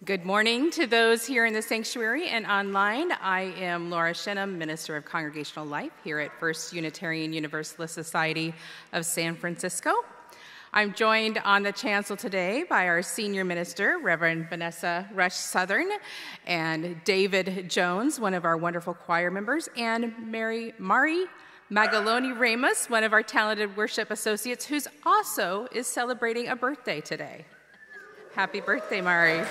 Good morning to those here in the sanctuary and online. I am Laura Shenham, Minister of Congregational Life here at First Unitarian Universalist Society of San Francisco. I'm joined on the chancel today by our senior minister, Reverend Vanessa Rush Southern, and David Jones, one of our wonderful choir members, and Mari Magaloni Ramos, one of our talented worship associates, who also is celebrating a birthday today. Happy birthday, Mari.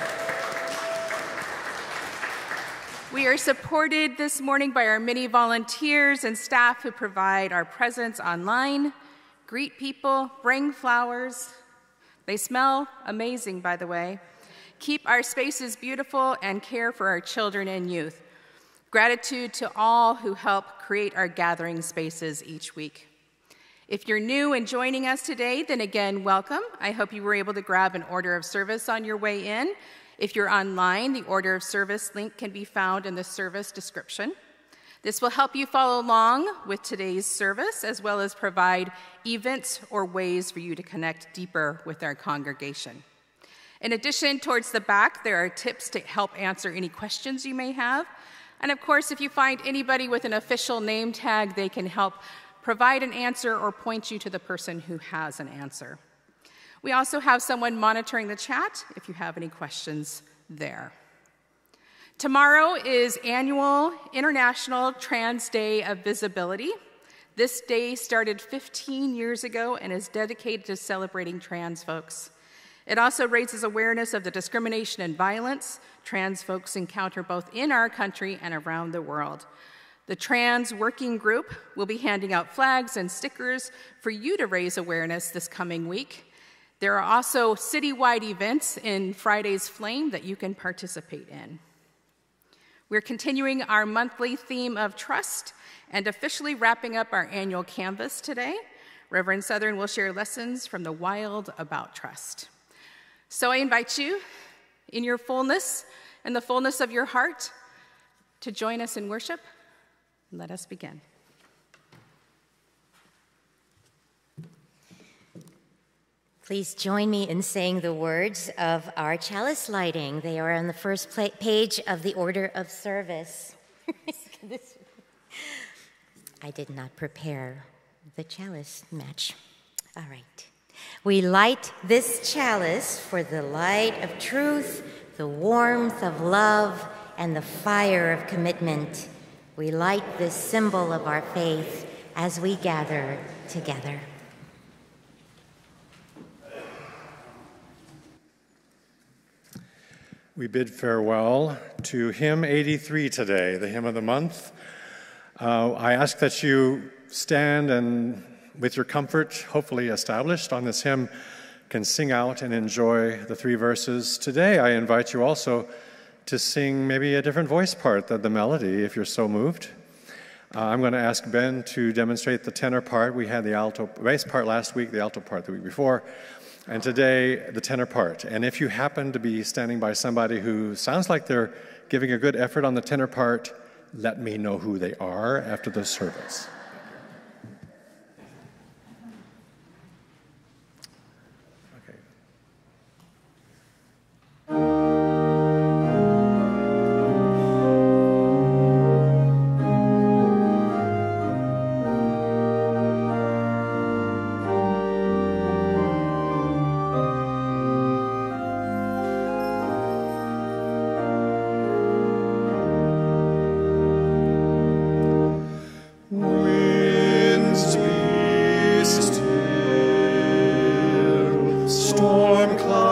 We are supported this morning by our many volunteers and staff who provide our presence online, greet people, bring flowers. They smell amazing, by the way. Keep our spaces beautiful and care for our children and youth. Gratitude to all who help create our gathering spaces each week. If you're new and joining us today, then again, welcome. I hope you were able to grab an order of service on your way in. If you're online, the order of service link can be found in the service description. This will help you follow along with today's service, as well as provide events or ways for you to connect deeper with our congregation. In addition, towards the back, there are tips to help answer any questions you may have. And of course, if you find anybody with an official name tag, they can help provide an answer or point you to the person who has an answer. We also have someone monitoring the chat if you have any questions there. Tomorrow is annual International Trans Day of Visibility. This day started 15 years ago and is dedicated to celebrating trans folks. It also raises awareness of the discrimination and violence trans folks encounter both in our country and around the world. The Trans Working Group will be handing out flags and stickers for you to raise awareness this coming week. There are also citywide events in Friday's Flame that you can participate in. We're continuing our monthly theme of trust and officially wrapping up our annual canvas today. Reverend Southern will share lessons from the wild about trust. So I invite you in your fullness and the fullness of your heart to join us in worship. Let us begin. Please join me in saying the words of our chalice lighting. They are on the first page of the order of service. I did not prepare the chalice match. All right. We light this chalice for the light of truth, the warmth of love, and the fire of commitment. We light this symbol of our faith as we gather together. We bid farewell to hymn 83 today, the hymn of the month. I ask that you stand and with your comfort, hopefully established on this hymn, can sing out and enjoy the three verses. Today, I invite you also to sing maybe a different voice part than the melody, if you're so moved. I'm going to ask Ben to demonstrate the tenor part. We had the alto bass part last week, the alto part the week before, and today the tenor part. And if you happen to be standing by somebody who sounds like they're giving a good effort on the tenor part, let me know who they are after the service. Tranquility.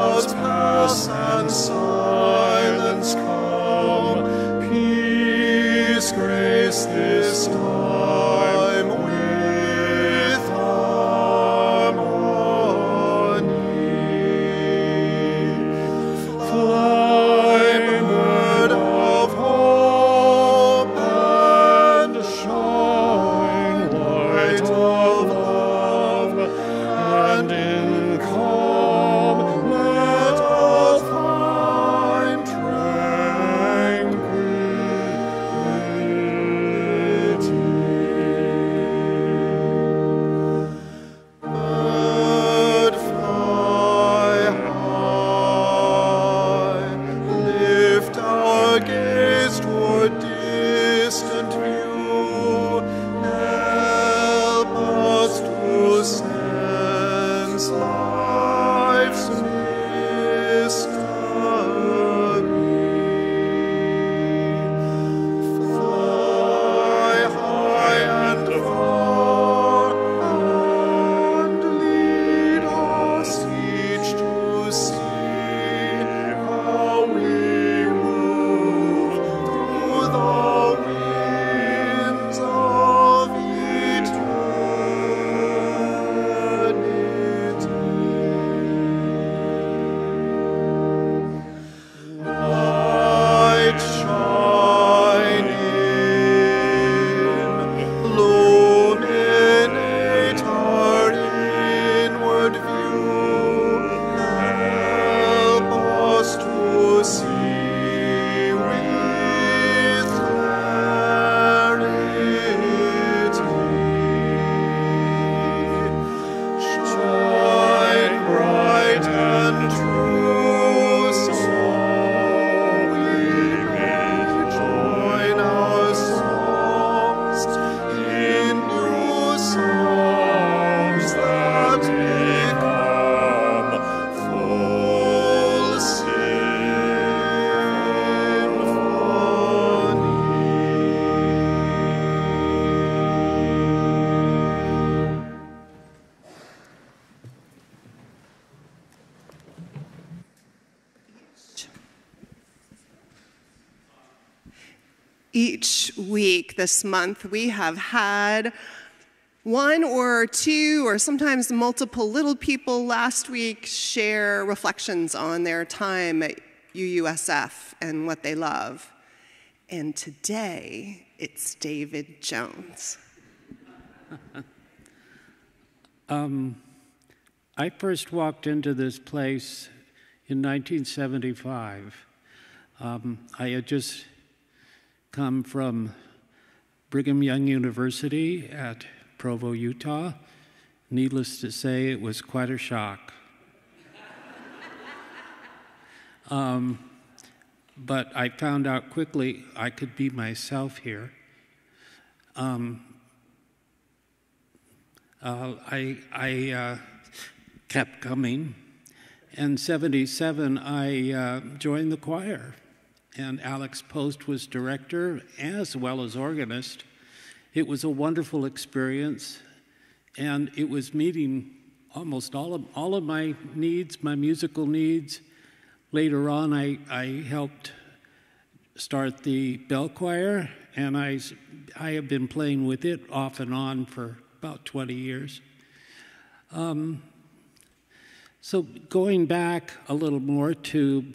gaze toward distant view, help us to sense life's mystery. Fly high and far, and lead us each to see how we move through the winds of eternity. Light shining, illuminate our inward view, help us to see with clarity. Shine bright and true, so we may join our songs in new songs that become full symphony. Each week this month, we have had one or two or sometimes multiple little people last week share reflections on their time at UUSF and what they love. And today, it's David Jones. I first walked into this place in 1975. I had just come from Brigham Young University at Provo, Utah. Needless to say, it was quite a shock. But I found out quickly I could be myself here. I kept coming. In '77, I joined the choir, and Alex Post was director as well as organist. It was a wonderful experience, and it was meeting almost all of my needs, my musical needs. Later on, I helped start the bell choir, and I have been playing with it off and on for about 20 years. So going back a little more to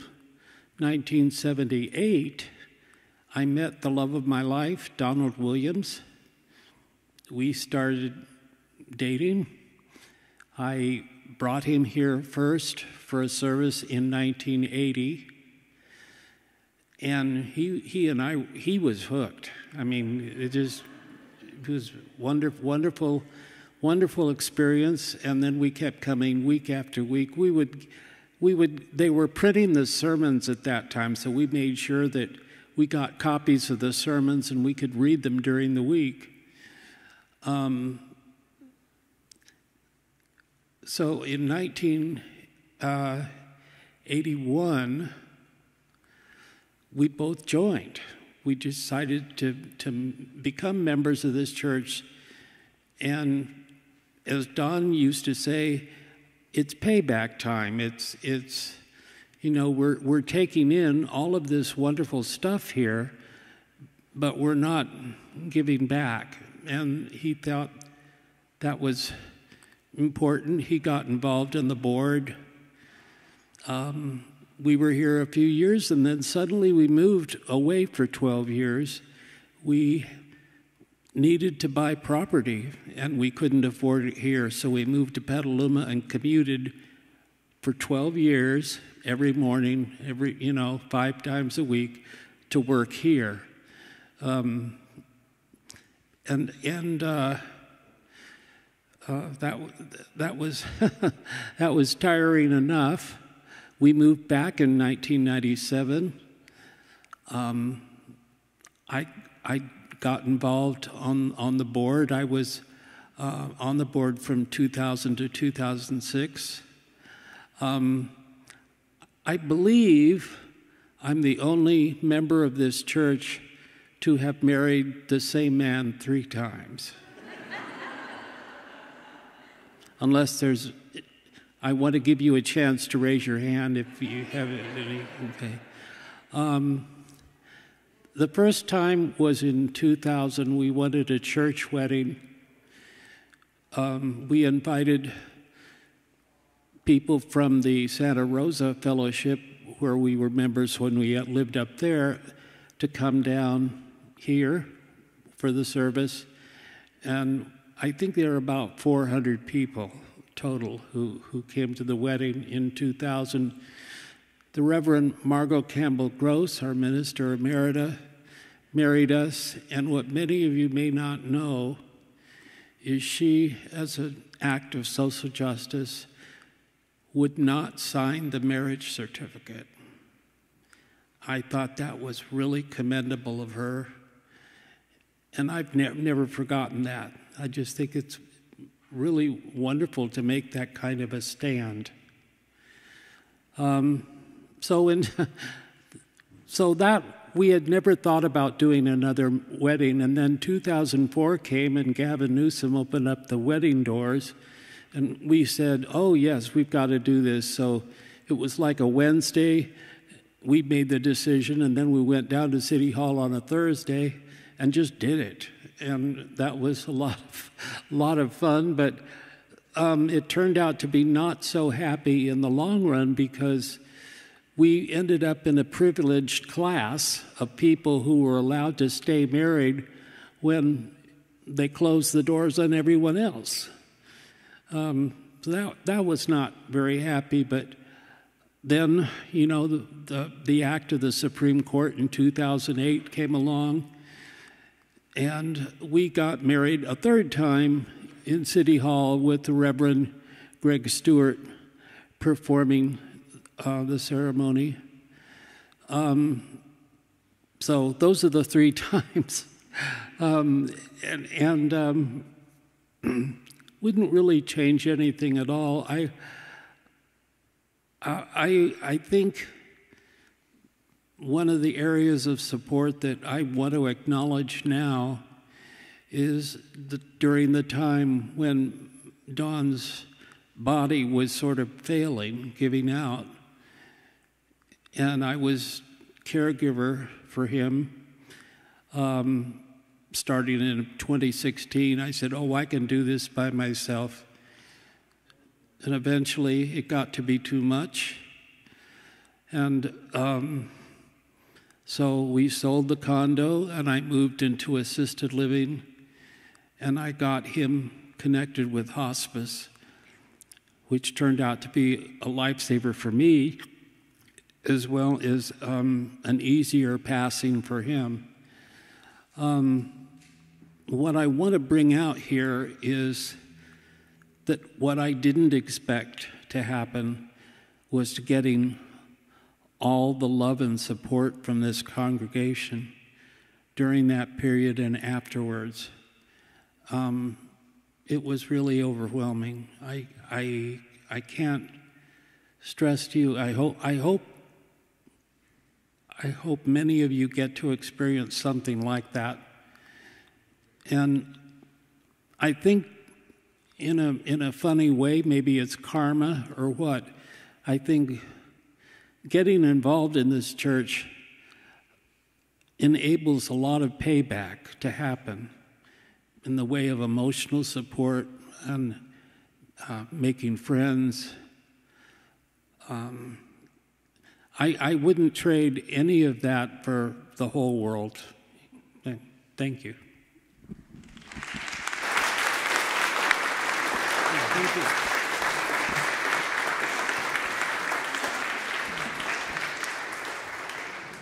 1978, I met the love of my life, Donald Williams. We started dating. I brought him here first for a service in 1980. And he was hooked. I mean, it was wonderful experience. And then we kept coming week after week. They were printing the sermons at that time, so we made sure that we got copies of the sermons and we could read them during the week. So in 1981, we both joined. We decided to become members of this church. And as Don used to say, it's payback time. It's you know, we're taking in all of this wonderful stuff here, but we're not giving back. And he thought that was important. He got involved in the board. We were here a few years, and then suddenly we moved away for 12 years. We needed to buy property, and we couldn't afford it here, so we moved to Petaluma and commuted for 12 years, every morning, 5 times a week, to work here. That was that was tiring enough. We moved back in 1997. I got involved on the board. I was on the board from 2000 to 2006. I believe I'm the only member of this church to have married the same man 3 times. Unless there's, I want to give you a chance to raise your hand if you have any. Okay. The first time was in 2000. We wanted a church wedding. We invited people from the Santa Rosa Fellowship, where we were members when we lived up there, to come down here for the service. And I think there were about 400 people total who came to the wedding in 2000. The Reverend Margot Campbell Gross, our minister emerita, married us. And what many of you may not know is she, as an act of social justice, would not sign the marriage certificate. I thought that was really commendable of her. And I've never forgotten that. I just think it's really wonderful to make that kind of a stand. So that we had never thought about doing another wedding, and then 2004 came and Gavin Newsom opened up the wedding doors, and we said, oh yes, we've got to do this. So it was like a Wednesday. We made the decision, and then we went down to City Hall on a Thursday and just did it. And that was a lot of fun, but it turned out to be not so happy in the long run, because we ended up in a privileged class of people who were allowed to stay married when they closed the doors on everyone else. So that was not very happy, but then, you know, the act of the Supreme Court in 2008 came along, and we got married a third time in City Hall with the Reverend Greg Stewart performing the ceremony. So those are the 3 times. Wouldn't really change anything at all. I think one of the areas of support that I want to acknowledge now is during the time when Don's body was sort of failing, giving out, and I was caregiver for him. Starting in 2016, I said, oh, I can do this by myself. And eventually it got to be too much. And so we sold the condo, and I moved into assisted living, and I got him connected with hospice, which turned out to be a lifesaver for me, as well as an easier passing for him. What I want to bring out here is that what I didn't expect to happen was getting all the love and support from this congregation during that period and afterwards. It was really overwhelming. I can't stress to you. I hope many of you get to experience something like that. And I think in a funny way, maybe it's karma or what, I think getting involved in this church enables a lot of payback to happen in the way of emotional support and making friends. I wouldn't trade any of that for the whole world. Thank you. Thank you.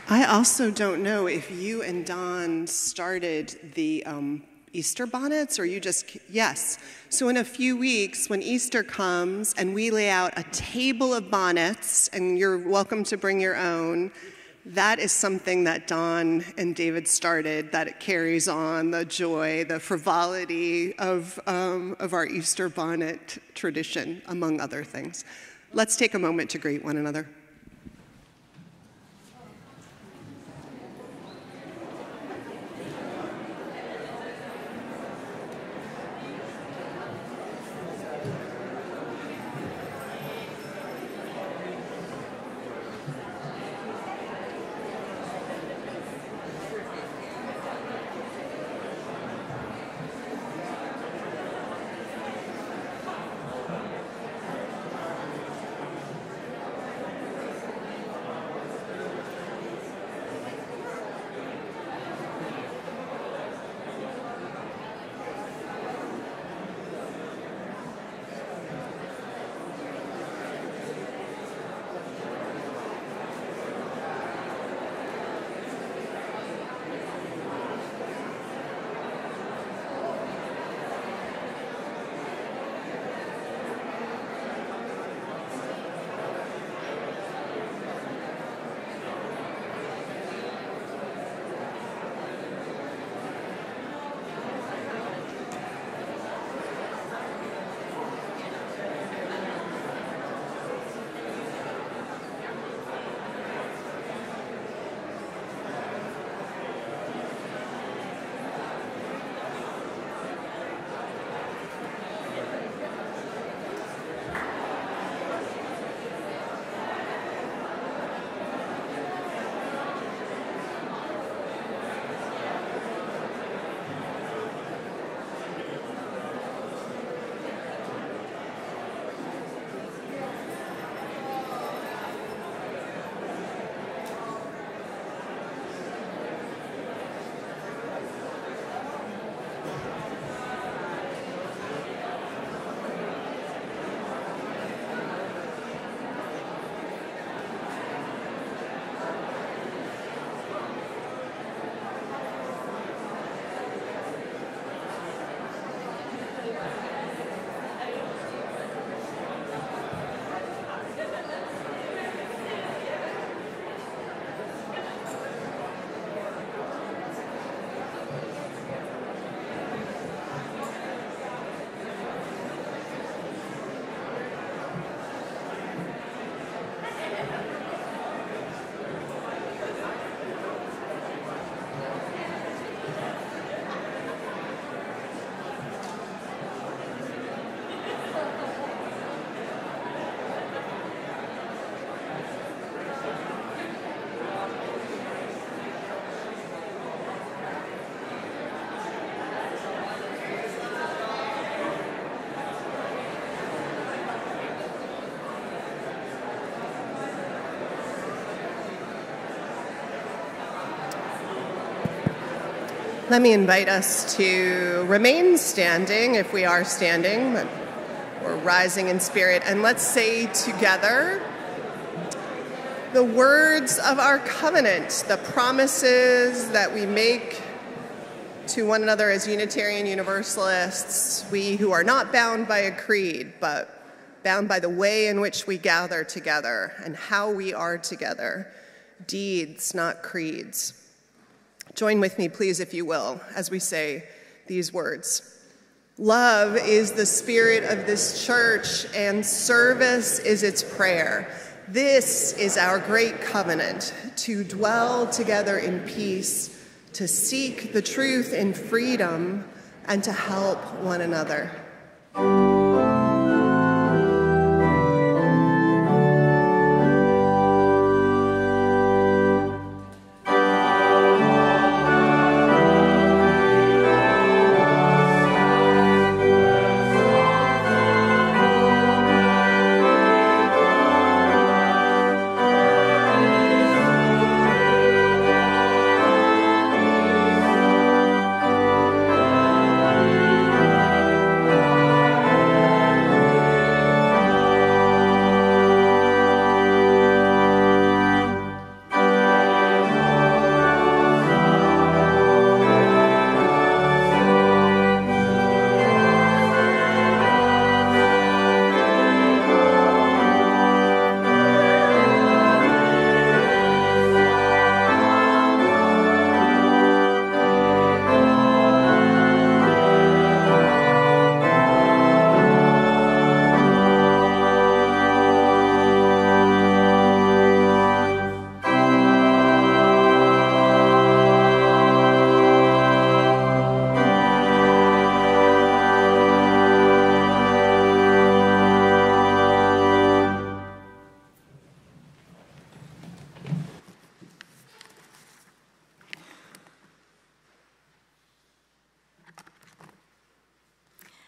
I also don't know if you and Don started the Easter bonnets, or you just, yes. So in a few weeks, when Easter comes and we lay out a table of bonnets, and you're welcome to bring your own, That is something that Don and David started, that it carries on, the joy, the frivolity of our Easter bonnet tradition, among other things. Let's take a moment to greet one another. Let me invite us to remain standing if we are standing, but we're rising in spirit. And let's say together the words of our covenant, the promises that we make to one another as Unitarian Universalists, we who are not bound by a creed, but bound by the way in which we gather together and how we are together. Deeds, not creeds. Join with me, please, if you will, as we say these words. Love is the spirit of this church, and service is its prayer. This is our great covenant, to dwell together in peace, to seek the truth in freedom, and to help one another.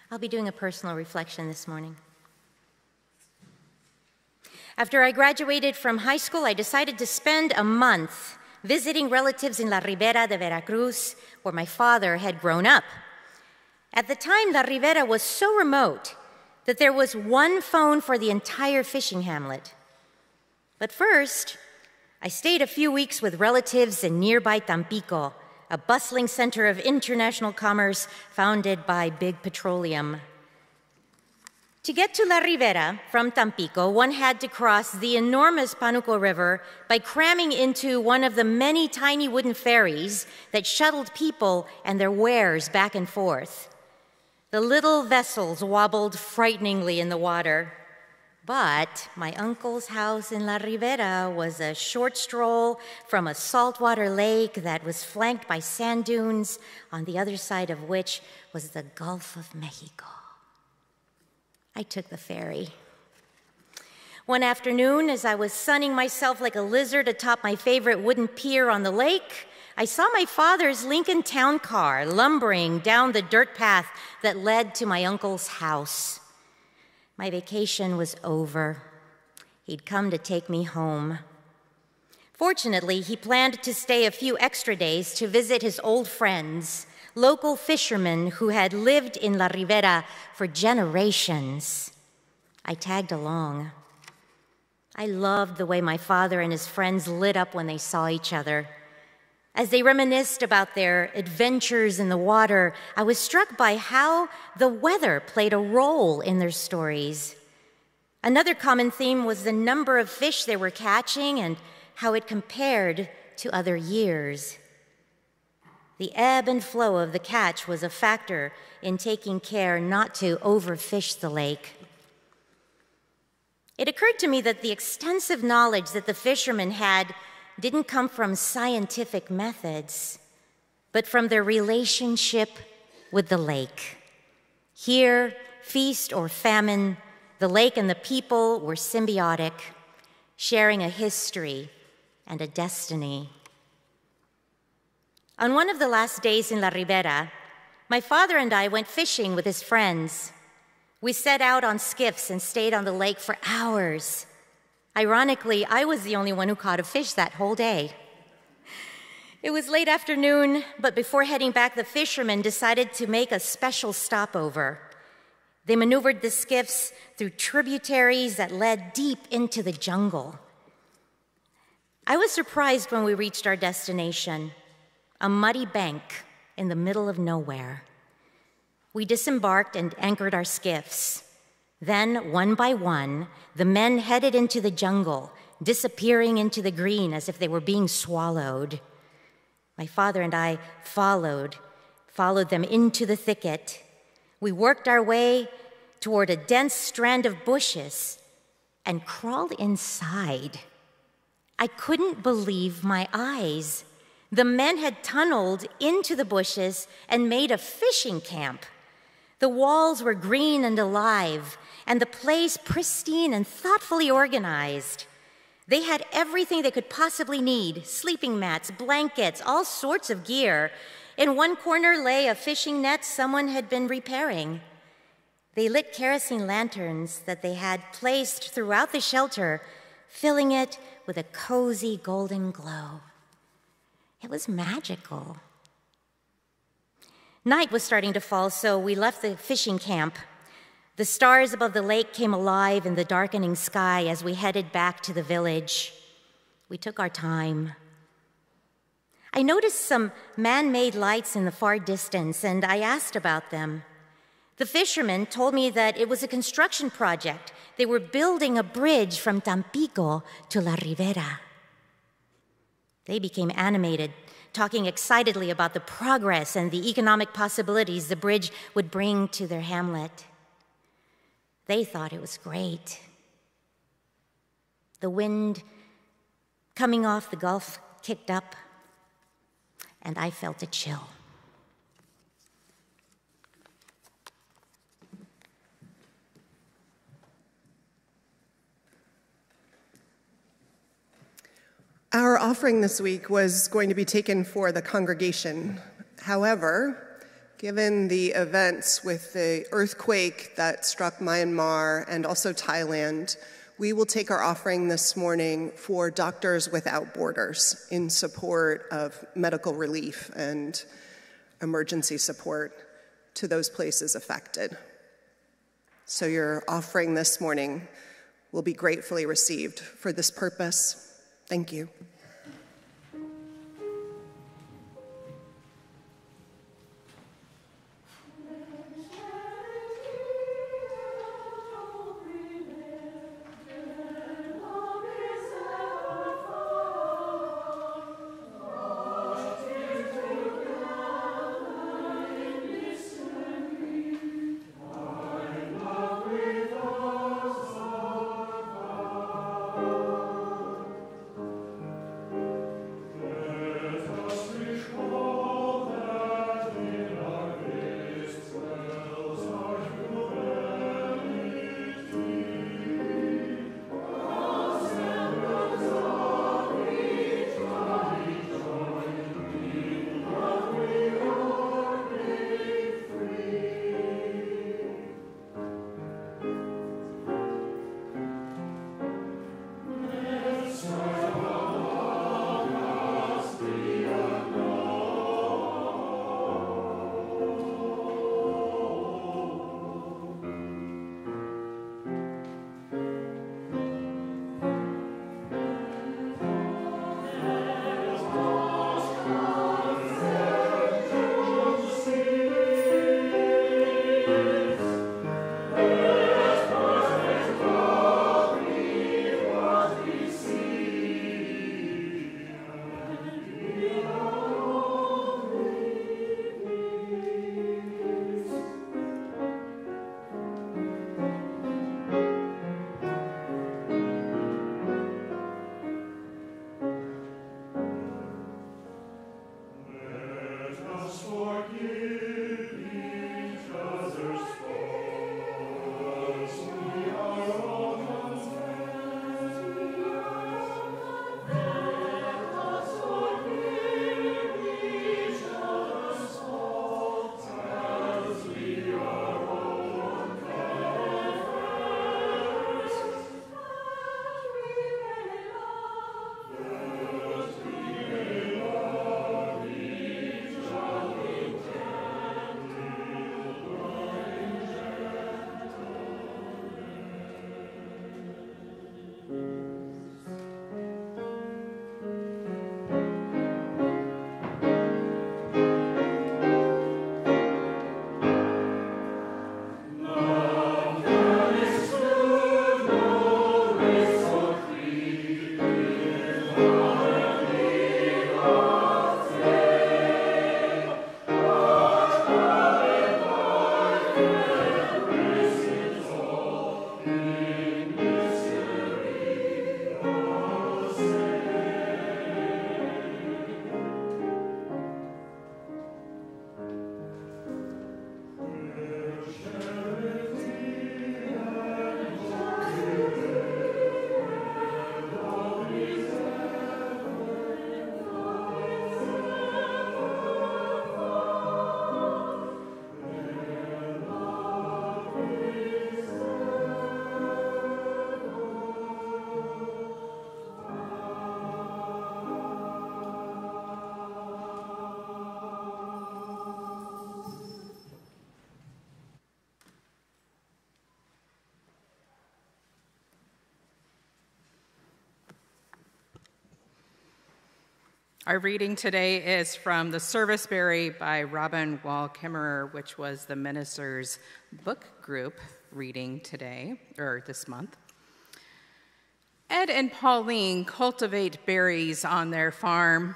I'll be doing a personal reflection this morning. After I graduated from high school, I decided to spend a month visiting relatives in La Ribera de Veracruz, where my father had grown up. At the time, La Ribera was so remote that there was one phone for the entire fishing hamlet. But first, I stayed a few weeks with relatives in nearby Tampico, a bustling center of international commerce founded by Big Petroleum. To get to La Ribera from Tampico, one had to cross the enormous Panuco River by cramming into one of the many tiny wooden ferries that shuttled people and their wares back and forth. The little vessels wobbled frighteningly in the water. But my uncle's house in La Ribera was a short stroll from a saltwater lake that was flanked by sand dunes, on the other side of which was the Gulf of Mexico. I took the ferry. One afternoon, as I was sunning myself like a lizard atop my favorite wooden pier on the lake, I saw my father's Lincoln Town Car lumbering down the dirt path that led to my uncle's house. My vacation was over. He'd come to take me home. Fortunately, he planned to stay a few extra days to visit his old friends, local fishermen who had lived in La Ribera for generations. I tagged along. I loved the way my father and his friends lit up when they saw each other. As they reminisced about their adventures in the water, I was struck by how the weather played a role in their stories. Another common theme was the number of fish they were catching and how it compared to other years. The ebb and flow of the catch was a factor in taking care not to overfish the lake. It occurred to me that the extensive knowledge that the fishermen had didn't come from scientific methods, but from their relationship with the lake. Here, feast or famine, the lake and the people were symbiotic, sharing a history and a destiny. On one of the last days in La Ribera, my father and I went fishing with his friends. We set out on skiffs and stayed on the lake for hours. Ironically, I was the only one who caught a fish that whole day. It was late afternoon, but before heading back, the fishermen decided to make a special stopover. They maneuvered the skiffs through tributaries that led deep into the jungle. I was surprised when we reached our destination, a muddy bank in the middle of nowhere. We disembarked and anchored our skiffs. Then, one by one, the men headed into the jungle, disappearing into the green as if they were being swallowed. My father and I followed them into the thicket. We worked our way toward a dense strand of bushes and crawled inside. I couldn't believe my eyes. The men had tunneled into the bushes and made a fishing camp. The walls were green and alive, and the place pristine and thoughtfully organized. They had everything they could possibly need: sleeping mats, blankets, all sorts of gear. In one corner lay a fishing net someone had been repairing. They lit kerosene lanterns that they had placed throughout the shelter, filling it with a cozy golden glow. It was magical. Night was starting to fall, so we left the fishing camp. The stars above the lake came alive in the darkening sky as we headed back to the village. We took our time. I noticed some man-made lights in the far distance, and I asked about them. The fishermen told me that it was a construction project. They were building a bridge from Tampico to La Ribera. They became animated, talking excitedly about the progress and the economic possibilities the bridge would bring to their hamlet. They thought it was great. The wind coming off the Gulf kicked up, and I felt a chill. Our offering this week was going to be taken for the congregation. However, Given the events with the earthquake that struck Myanmar and also Thailand, we will take our offering this morning for Doctors Without Borders in support of medical relief and emergency support to those places affected. So your offering this morning will be gratefully received for this purpose. Thank you. Our reading today is from the Serviceberry by Robin Wall Kimmerer, which was the minister's book group reading today, or this month. Ed and Pauline cultivate berries on their farm.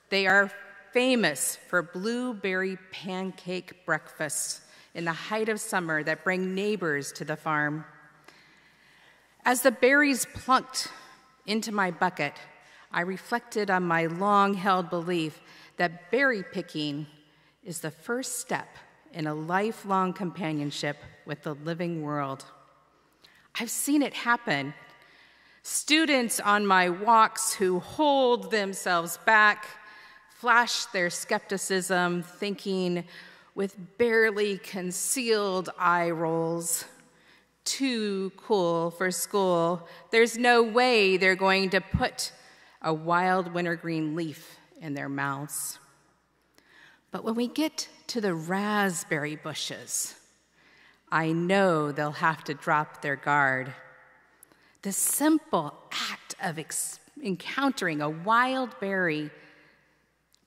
They are famous for blueberry pancake breakfasts in the height of summer that bring neighbors to the farm. As the berries plunked into my bucket, I reflected on my long-held belief that berry picking is the first step in a lifelong companionship with the living world. I've seen it happen. Students on my walks who hold themselves back, flash their skepticism, thinking, with barely concealed eye rolls. Too cool for school. There's no way they're going to put a wild wintergreen leaf in their mouths. But when we get to the raspberry bushes, I know they'll have to drop their guard. The simple act of encountering a wild berry,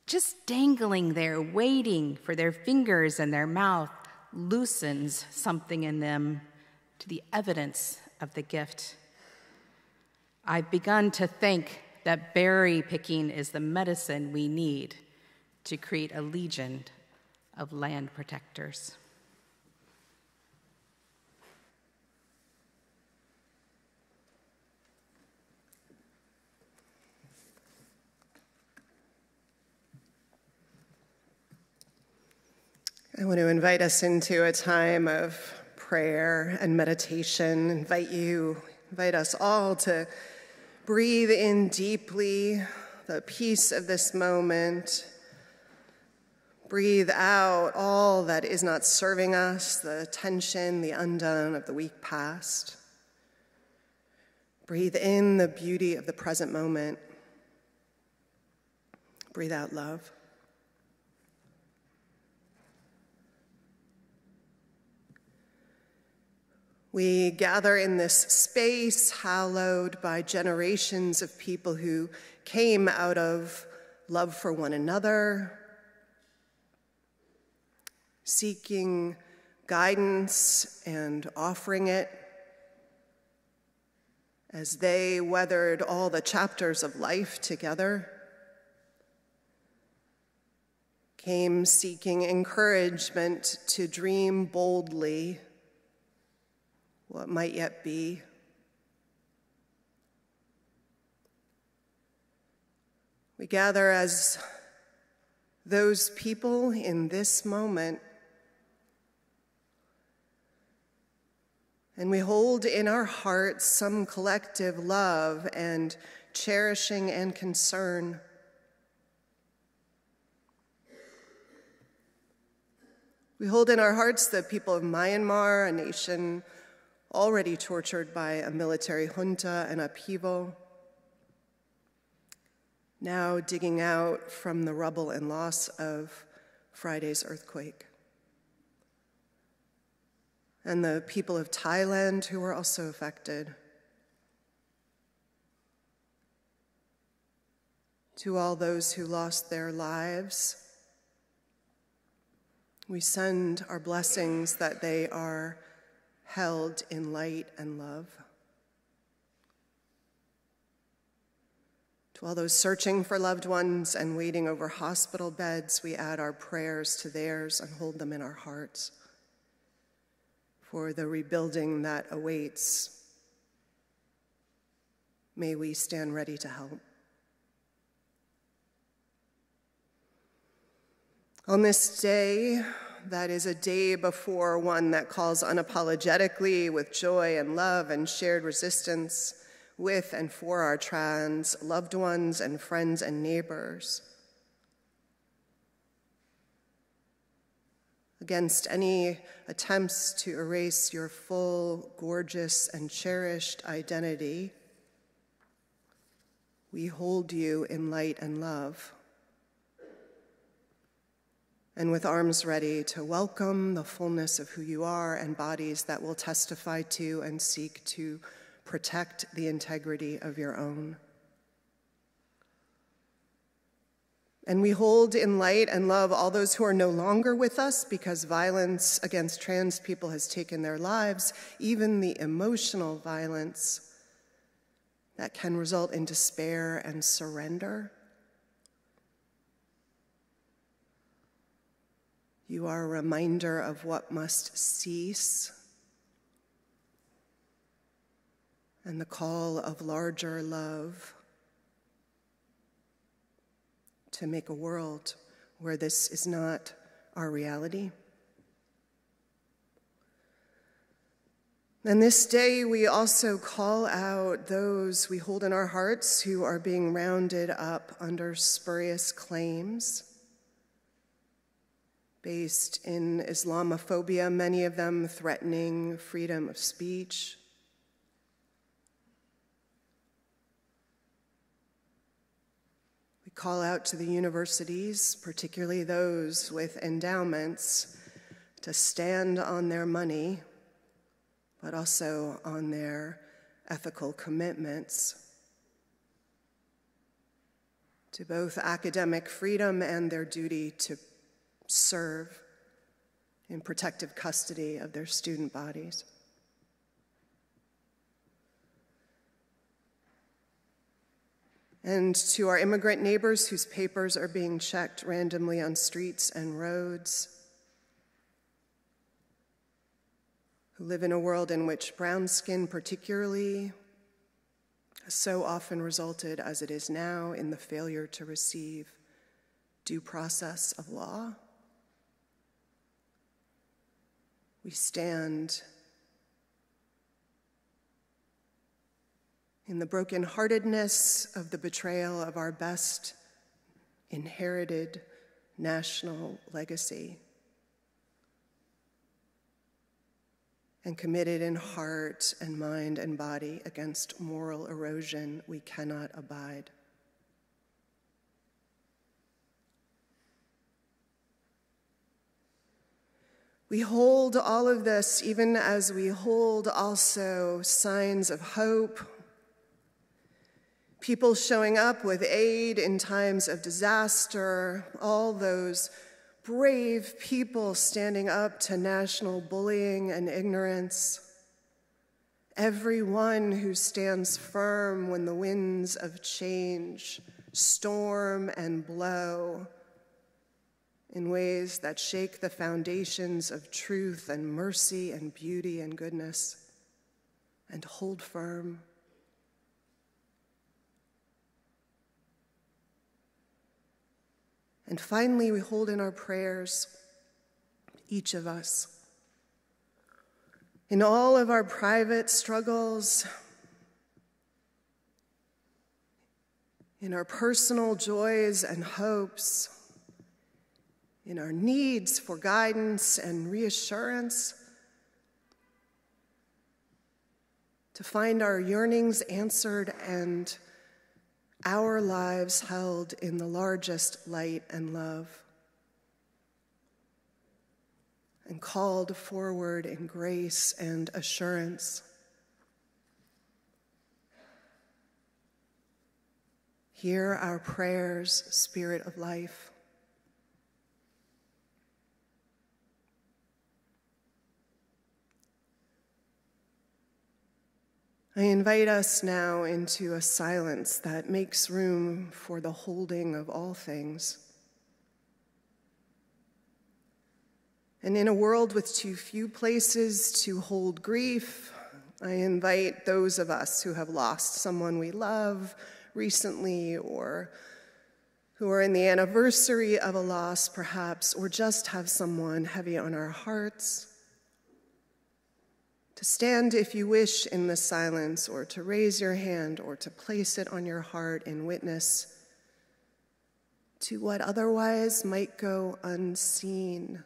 just dangling there, waiting for their fingers and their mouth, loosens something in them to the evidence of the gift. I've begun to think that berry picking is the medicine we need to create a legion of land protectors. I want to invite us into a time of prayer and meditation. Invite us all to breathe in deeply the peace of this moment. Breathe out all that is not serving us, the tension, the undone of the week past. Breathe in the beauty of the present moment. Breathe out love. We gather in this space hallowed by generations of people who came out of love for one another, seeking guidance and offering it as they weathered all the chapters of life together, came seeking encouragement to dream boldly what might yet be. We gather as those people in this moment, and we hold in our hearts some collective love and cherishing and concern. We hold in our hearts the people of Myanmar, a nation already tortured by a military junta and upheaval, now digging out from the rubble and loss of Friday's earthquake. And the people of Thailand who were also affected. To all those who lost their lives, we send our blessings that they are held in light and love. To all those searching for loved ones and waiting over hospital beds, we add our prayers to theirs and hold them in our hearts for the rebuilding that awaits. May we stand ready to help. On this day, that is a day before one that calls unapologetically with joy and love and shared resistance with and for our trans loved ones and friends and neighbors. Against any attempts to erase your full, gorgeous, and cherished identity, we hold you in light and love. And with arms ready to welcome the fullness of who you are and bodies that will testify to and seek to protect the integrity of your own. And we hold in light and love all those who are no longer with us because violence against trans people has taken their lives, even the emotional violence that can result in despair and surrender. You are a reminder of what must cease and the call of larger love to make a world where this is not our reality. And this day we also call out those we hold in our hearts who are being rounded up under spurious claims, based in Islamophobia, many of them threatening freedom of speech. We call out to the universities, particularly those with endowments, to stand on their money, but also on their ethical commitments to both academic freedom and their duty to serve in protective custody of their student bodies. And to our immigrant neighbors whose papers are being checked randomly on streets and roads, who live in a world in which brown skin particularly has so often resulted, as it is now, in the failure to receive due process of law. We stand in the brokenheartedness of the betrayal of our best inherited national legacy, and committed in heart and mind and body against moral erosion we cannot abide. We hold all of this even as we hold also signs of hope, people showing up with aid in times of disaster, all those brave people standing up to national bullying and ignorance, everyone who stands firm when the winds of change storm and blow in ways that shake the foundations of truth and mercy and beauty and goodness, and hold firm. And finally, we hold in our prayers, each of us, in all of our private struggles, in our personal joys and hopes, in our needs for guidance and reassurance, to find our yearnings answered and our lives held in the largest light and love, and called forward in grace and assurance. Hear our prayers, Spirit of life. I invite us now into a silence that makes room for the holding of all things. And in a world with too few places to hold grief, I invite those of us who have lost someone we love recently, or who are in the anniversary of a loss perhaps, or just have someone heavy on our hearts, to stand, if you wish, in the silence, or to raise your hand, or to place it on your heart in witness to what otherwise might go unseen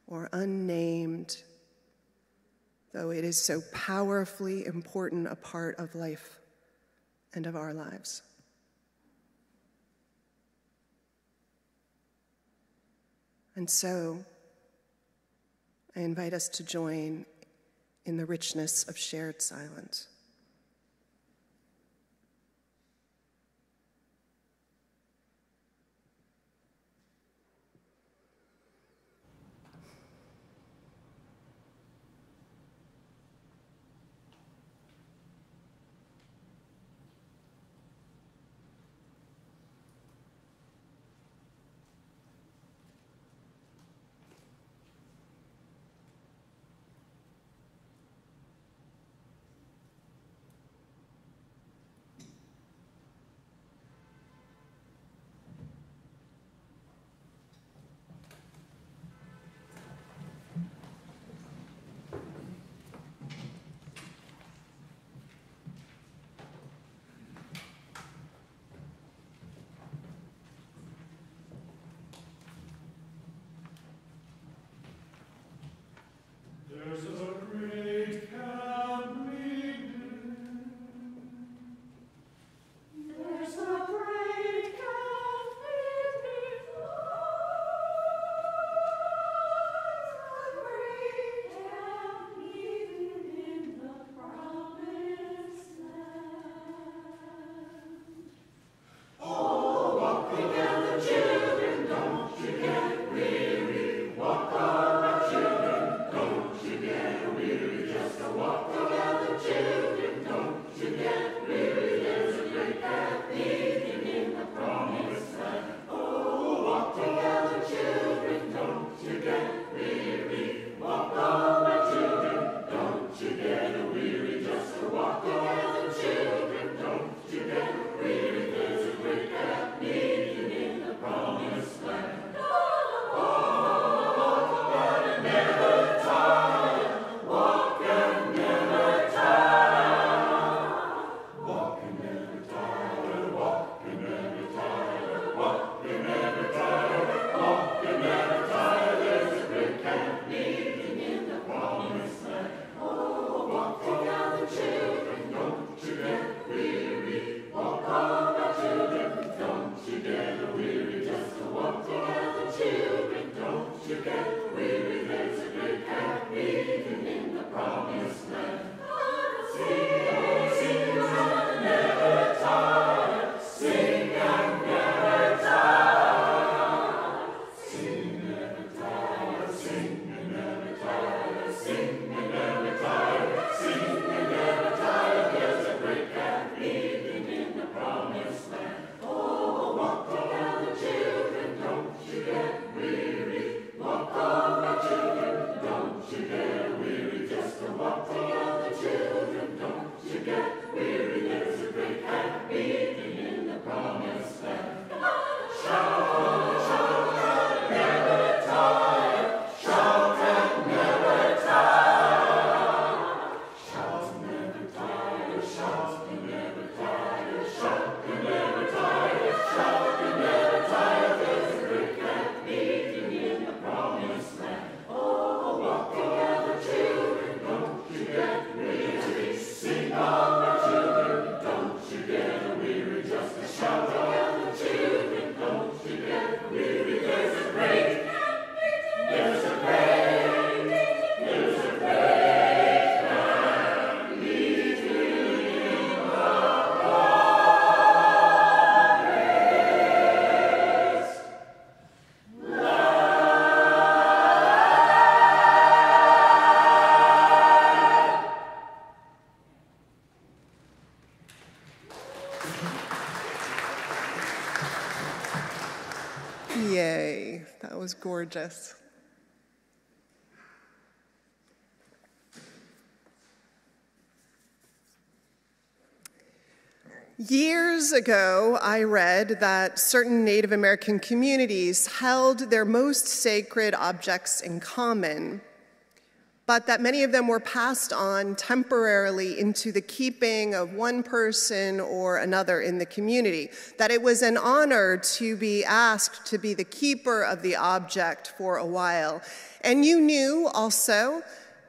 or unnamed, though it is so powerfully important a part of life and of our lives. And so, I invite us to join in the richness of shared silence. gorgeous. Years ago, I read that certain Native American communities held their most sacred objects in common, but that many of them were passed on temporarily into the keeping of one person or another in the community, that it was an honor to be asked to be the keeper of the object for a while. And you knew also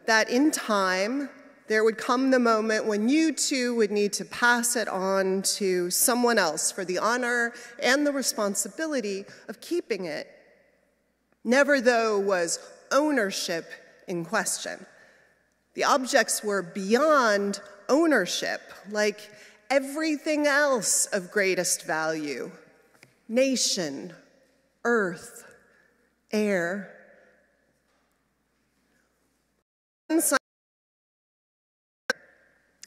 that in time, there would come the moment when you too would need to pass it on to someone else for the honor and the responsibility of keeping it. Never, though, was ownership in question. The objects were beyond ownership, like everything else of greatest value: nation, earth, air.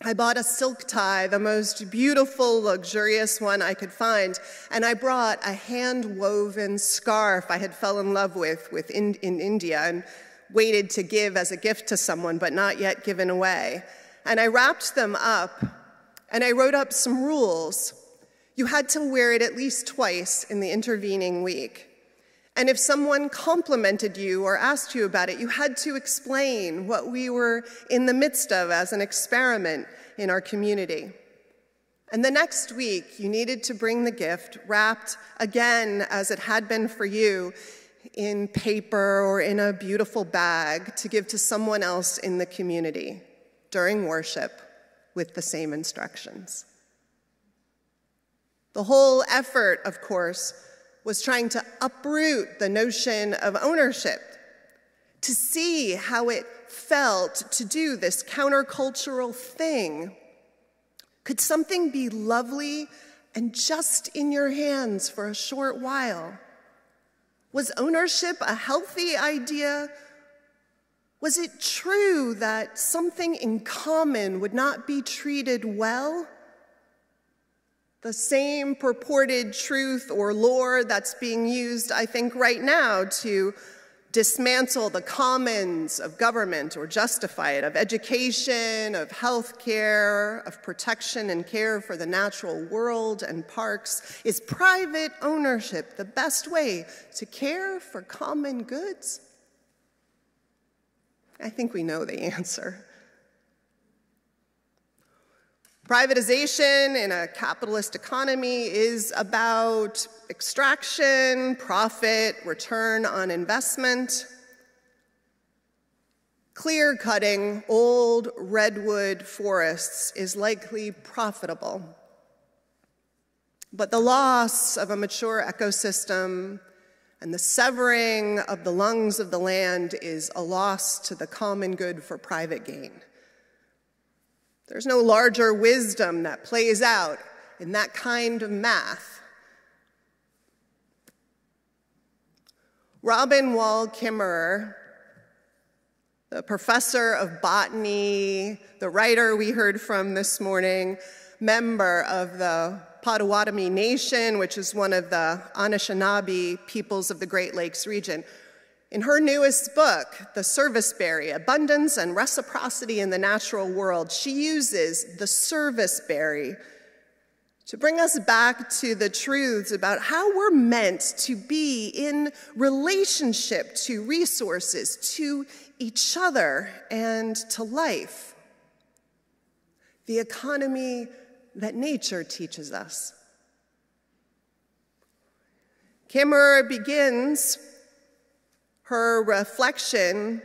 I bought a silk tie, the most beautiful, luxurious one I could find, and I brought a hand-woven scarf I had fell in love with in India and waited to give as a gift to someone, but not yet given away. And I wrapped them up, and I wrote up some rules. You had to wear it at least twice in the intervening week. And if someone complimented you or asked you about it, you had to explain what we were in the midst of as an experiment in our community. And the next week, you needed to bring the gift wrapped again as it had been for you, in paper or in a beautiful bag, to give to someone else in the community during worship with the same instructions. The whole effort, of course, was trying to uproot the notion of ownership, to see how it felt to do this countercultural thing. Could something be lovely and just in your hands for a short while? Was ownership a healthy idea? Was it true that something in common would not be treated well? The same purported truth or lore that's being used, I think, right now to dismantle the commons of government or justify it, of education, of health care, of protection and care for the natural world and parks. Is private ownership the best way to care for common goods? I think we know the answer. Privatization in a capitalist economy is about extraction, profit, return on investment. Clear-cutting old redwood forests is likely profitable. But the loss of a mature ecosystem and the severing of the lungs of the land is a loss to the common good for private gain. There's no larger wisdom that plays out in that kind of math. Robin Wall Kimmerer, the professor of botany, the writer we heard from this morning, member of the Potawatomi Nation, which is one of the Anishinaabe peoples of the Great Lakes region. In her newest book, The Serviceberry, Abundance and Reciprocity in the Natural World, she uses the serviceberry to bring us back to the truths about how we're meant to be in relationship to resources, to each other, and to life. The economy that nature teaches us. Kimmerer begins her reflection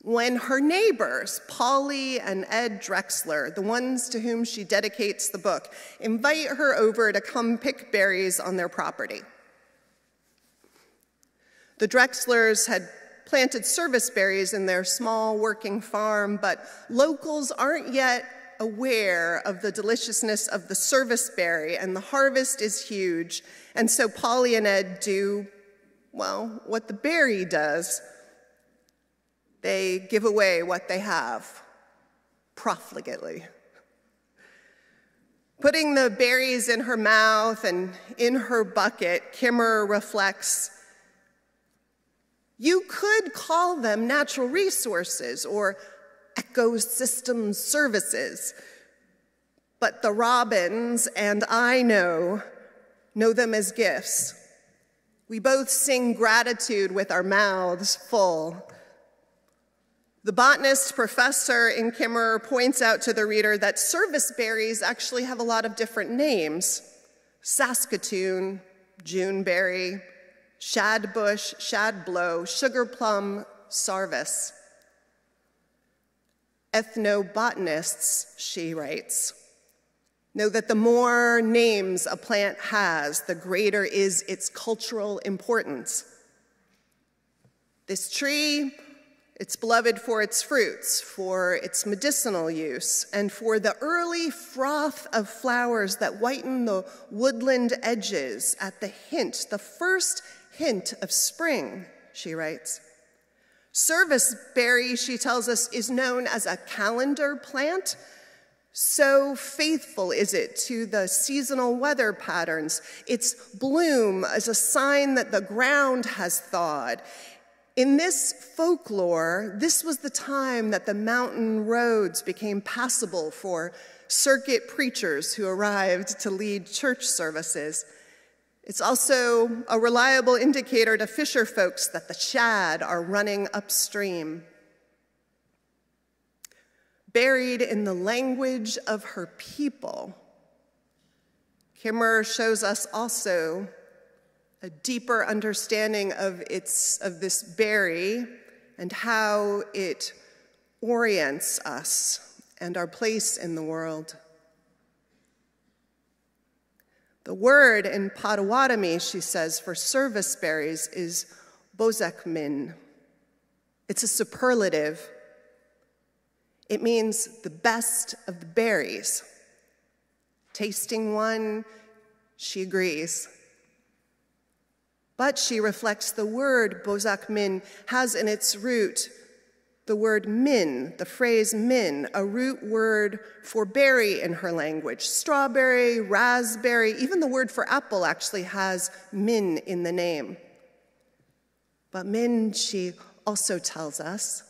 when her neighbors, Polly and Ed Drexler, the ones to whom she dedicates the book, invite her over to come pick berries on their property. The Drexlers had planted serviceberries in their small working farm, but locals aren't yet aware of the deliciousness of the serviceberry, and the harvest is huge, and so Polly and Ed do, well, what the berry does. They give away what they have, profligately. Putting the berries in her mouth and in her bucket, Kimmerer reflects, You could call them natural resources or ecosystem services, but the robins and I know them as gifts. We both sing gratitude with our mouths full. The botanist professor in Kimmerer points out to the reader that service berries actually have a lot of different names: Saskatoon, Juneberry, shadbush, shadblow, sugar plum, sarvice. Ethnobotanists, she writes, know that the more names a plant has, the greater is its cultural importance. This tree, it's beloved for its fruits, for its medicinal use, and for the early froth of flowers that whiten the woodland edges at the first hint of spring, she writes. Serviceberry, she tells us, is known as a calendar plant. So faithful is it to the seasonal weather patterns. Its bloom is a sign that the ground has thawed. In this folklore, this was the time that the mountain roads became passable for circuit preachers who arrived to lead church services. It's also a reliable indicator to fisher folks that the shad are running upstream. Buried in the language of her people, Kimmerer shows us also a deeper understanding of this berry and how it orients us and our place in the world. The word in Potawatomi, she says, for service berries is bozakmin. It's a superlative. It means the best of the berries. Tasting one, she agrees. But she reflects the word bozakmin has in its root the word min, the phrase min, a root word for berry in her language. Strawberry, raspberry, even the word for apple actually has min in the name. But min, she also tells us,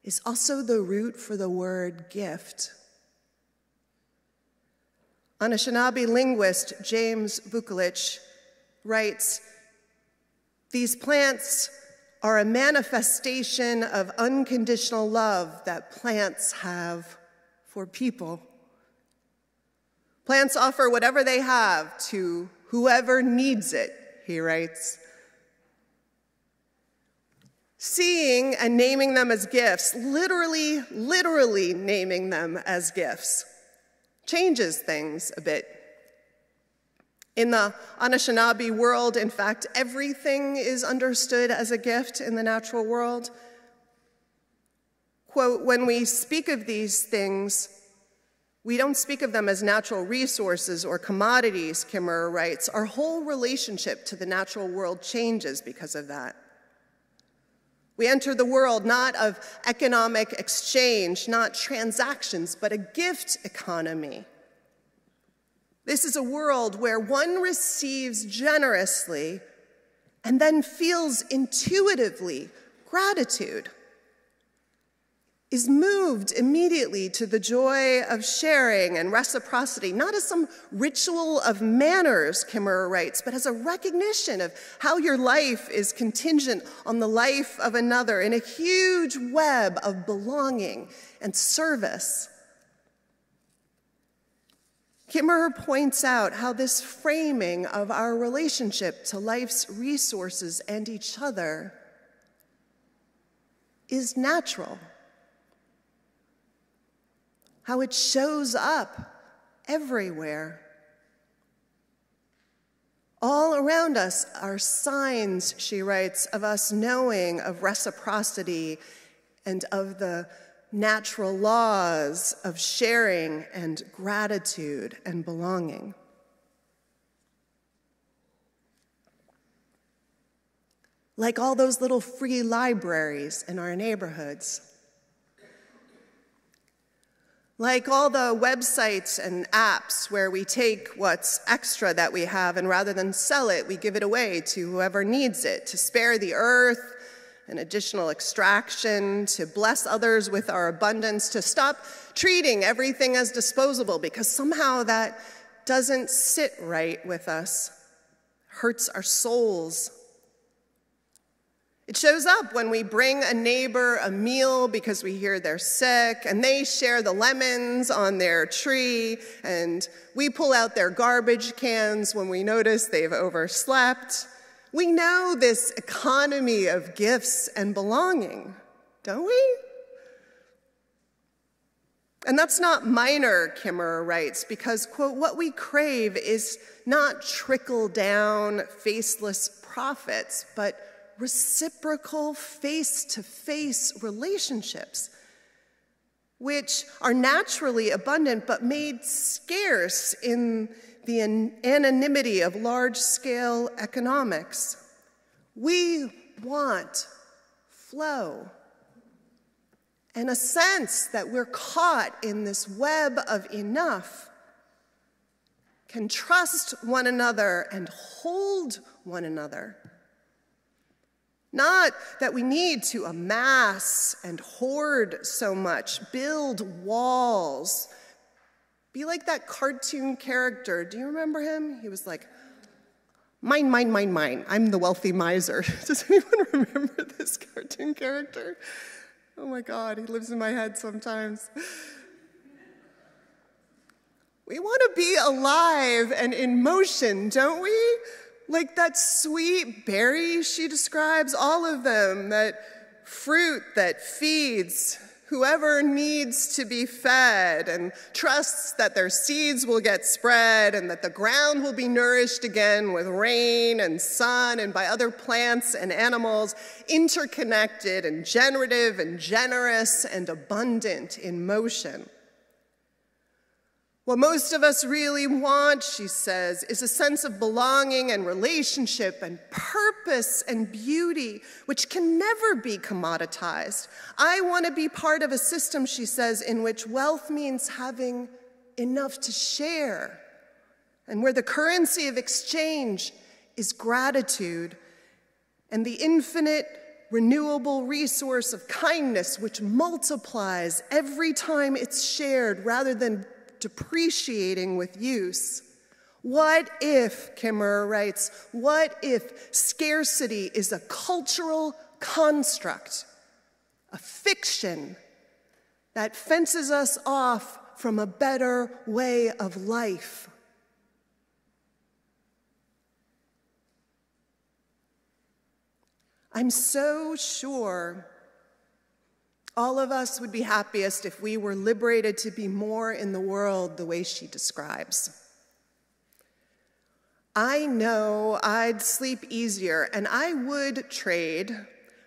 is also the root for the word gift. Anishinaabe linguist James Vukolich writes, these plants are a manifestation of unconditional love that plants have for people. Plants offer whatever they have to whoever needs it, he writes. Seeing and naming them as gifts, literally naming them as gifts, changes things a bit. In the Anishinaabe world, in fact, everything is understood as a gift in the natural world. Quote, when we speak of these things, we don't speak of them as natural resources or commodities, Kimmerer writes. Our whole relationship to the natural world changes because of that. We enter the world not of economic exchange, not transactions, but a gift economy. This is a world where one receives generously and then feels intuitively gratitude, is moved immediately to the joy of sharing and reciprocity, not as some ritual of manners, Kimmerer writes, but as a recognition of how your life is contingent on the life of another in a huge web of belonging and service. Kimmerer points out how this framing of our relationship to life's resources and each other is natural, how it shows up everywhere. All around us are signs, she writes, of us knowing of reciprocity and of the natural laws of sharing and gratitude and belonging. Like all those little free libraries in our neighborhoods. Like all the websites and apps where we take what's extra that we have and rather than sell it, we give it away to whoever needs it, to spare the earth and additional extraction, to bless others with our abundance, to stop treating everything as disposable because somehow that doesn't sit right with us, hurts our souls. It shows up when we bring a neighbor a meal because we hear they're sick, and they share the lemons on their tree, and we pull out their garbage cans when we notice they've overslept. We know this economy of gifts and belonging, don't we? And that's not minor, Kimmerer writes, because, quote, what we crave is not trickle-down, faceless profits, but reciprocal face-to-face relationships, which are naturally abundant but made scarce in the anonymity of large-scale economics. We want flow and a sense that we're caught in this web of enough, can trust one another and hold one another. Not that we need to amass and hoard so much, build walls. Be like that cartoon character. Do you remember him? He was like, mine, mine, mine, mine. I'm the wealthy miser. Does anyone remember this cartoon character? Oh my God, he lives in my head sometimes. We want to be alive and in motion, don't we? Like that sweet berry she describes, all of them, that fruit that feeds whoever needs to be fed and trusts that their seeds will get spread and that the ground will be nourished again with rain and sun and by other plants and animals, interconnected and generative and generous and abundant in motion. What most of us really want, she says, is a sense of belonging and relationship and purpose and beauty, which can never be commoditized. I want to be part of a system, she says, in which wealth means having enough to share, and where the currency of exchange is gratitude and the infinite renewable resource of kindness, which multiplies every time it's shared rather than depreciating with use. What if, Kimmerer writes, what if scarcity is a cultural construct, a fiction that fences us off from a better way of life? I'm so sure all of us would be happiest if we were liberated to be more in the world the way she describes. I know I'd sleep easier, and I would trade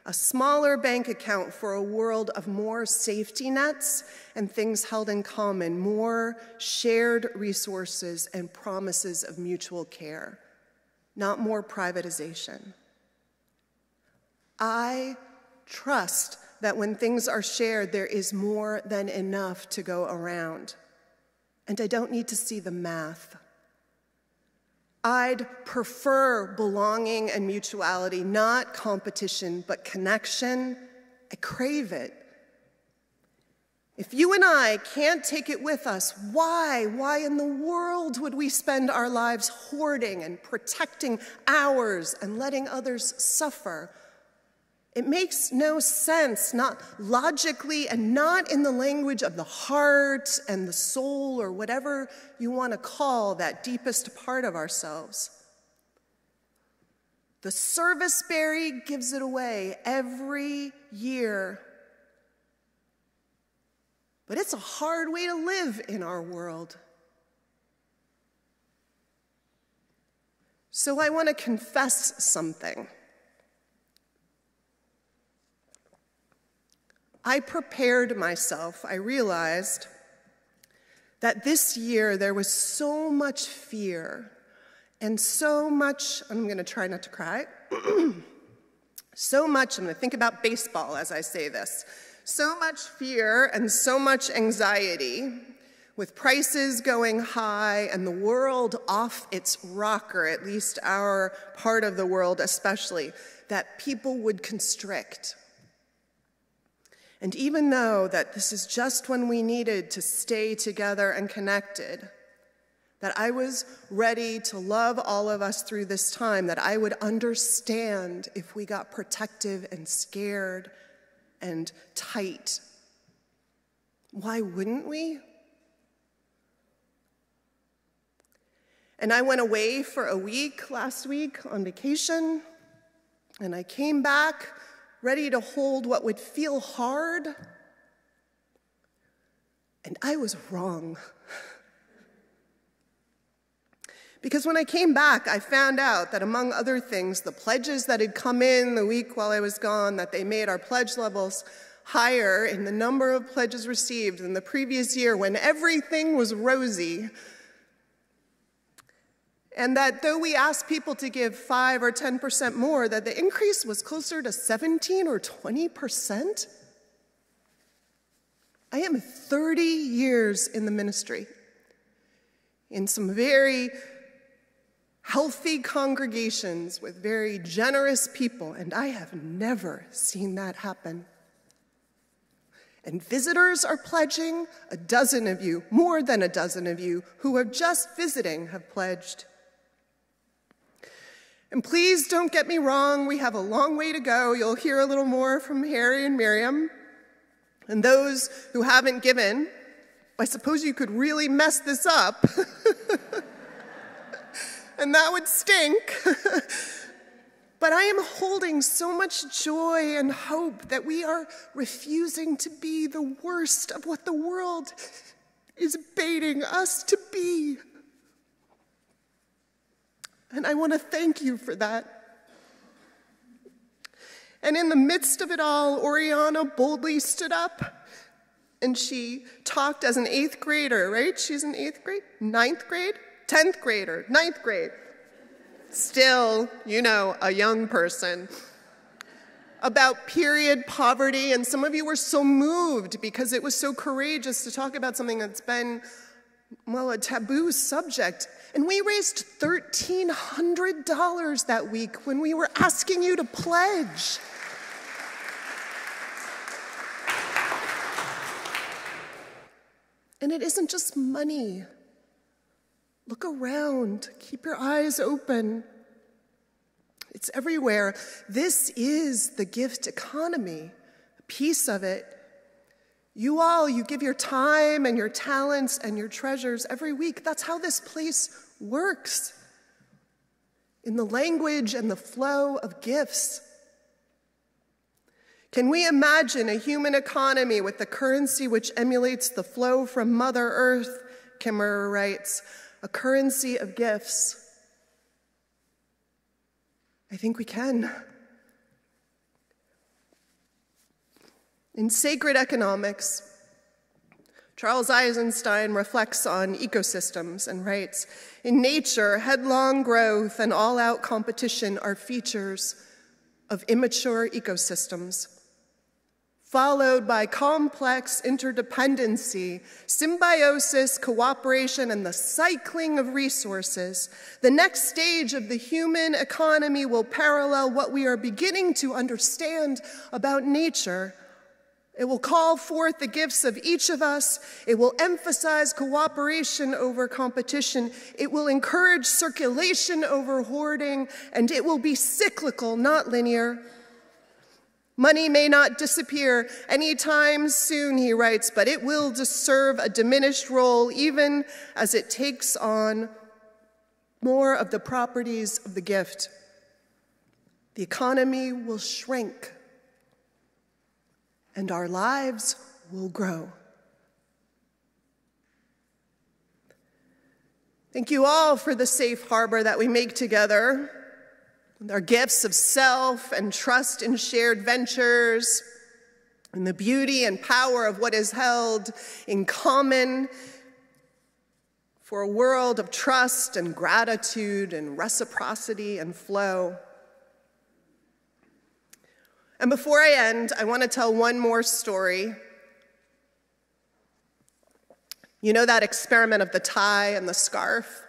a smaller bank account for a world of more safety nets and things held in common, more shared resources and promises of mutual care, not more privatization. I trust that when things are shared, there is more than enough to go around. And I don't need to see the math. I'd prefer belonging and mutuality, not competition, but connection. I crave it. If you and I can't take it with us, why? Why in the world would we spend our lives hoarding and protecting ours and letting others suffer? It makes no sense, not logically and not in the language of the heart and the soul or whatever you want to call that deepest part of ourselves. The serviceberry gives it away every year. But it's a hard way to live in our world. So I want to confess something. I prepared myself. I realized that this year there was so much fear and so much, I'm going to try not to cry, so much, I'm going to think about baseball as I say this, So much fear and so much anxiety, with prices going high and the world off its rocker, at least our part of the world especially, that people would constrict. And even though that this is just when we needed to stay together and connected, that I was ready to love all of us through this time, that I would understand if we got protective and scared and tight. Why wouldn't we? And I went away for a week last week on vacation, and I came back ready to hold what would feel hard, and I was wrong. Because when I came back, I found out that among other things, the pledges that had come in the week while I was gone, that they made our pledge levels higher in the number of pledges received than the previous year when everything was rosy. And that though we asked people to give 5 or 10% more, that the increase was closer to 17 or 20%. I am 30 years in the ministry, in some very healthy congregations with very generous people, and I have never seen that happen. And visitors are pledging. A dozen of you, more than a dozen of you, who are just visiting have pledged. And please don't get me wrong, we have a long way to go. You'll hear a little more from Harry and Miriam. And those who haven't given, I suppose you could really mess this up. And that would stink. But I am holding so much joy and hope that we are refusing to be the worst of what the world is baiting us to be. And I want to thank you for that. And in the midst of it all, Oriana boldly stood up and she talked as an 8th grader, right? She's in 8th grade? 9th grade? 10th grader, 9th grade. Still, you know, a young person. About period poverty, and some of you were so moved because it was so courageous to talk about something that's been, well, a taboo subject. And we raised $1,300 that week when we were asking you to pledge. And it isn't just money. Look around, keep your eyes open. It's everywhere. This is the gift economy, a piece of it. You all, you give your time and your talents and your treasures every week. That's how this place works. In the language and the flow of gifts. Can we imagine a human economy with the currency which emulates the flow from Mother Earth, Kimmerer writes, a currency of gifts? I think we can. In Sacred Economics, Charles Eisenstein reflects on ecosystems and writes, in nature, headlong growth and all-out competition are features of immature ecosystems, followed by complex interdependency, symbiosis, cooperation, and the cycling of resources. The next stage of the human economy will parallel what we are beginning to understand about nature. It will call forth the gifts of each of us. It will emphasize cooperation over competition. It will encourage circulation over hoarding, and it will be cyclical, not linear. Money may not disappear anytime soon, he writes, but it will serve a diminished role even as it takes on more of the properties of the gift. The economy will shrink, and our lives will grow. Thank you all for the safe harbor that we make together. Our gifts of self and trust in shared ventures, and the beauty and power of what is held in common for a world of trust and gratitude and reciprocity and flow. And before I end, I want to tell one more story. You know that experiment of the tie and the scarf?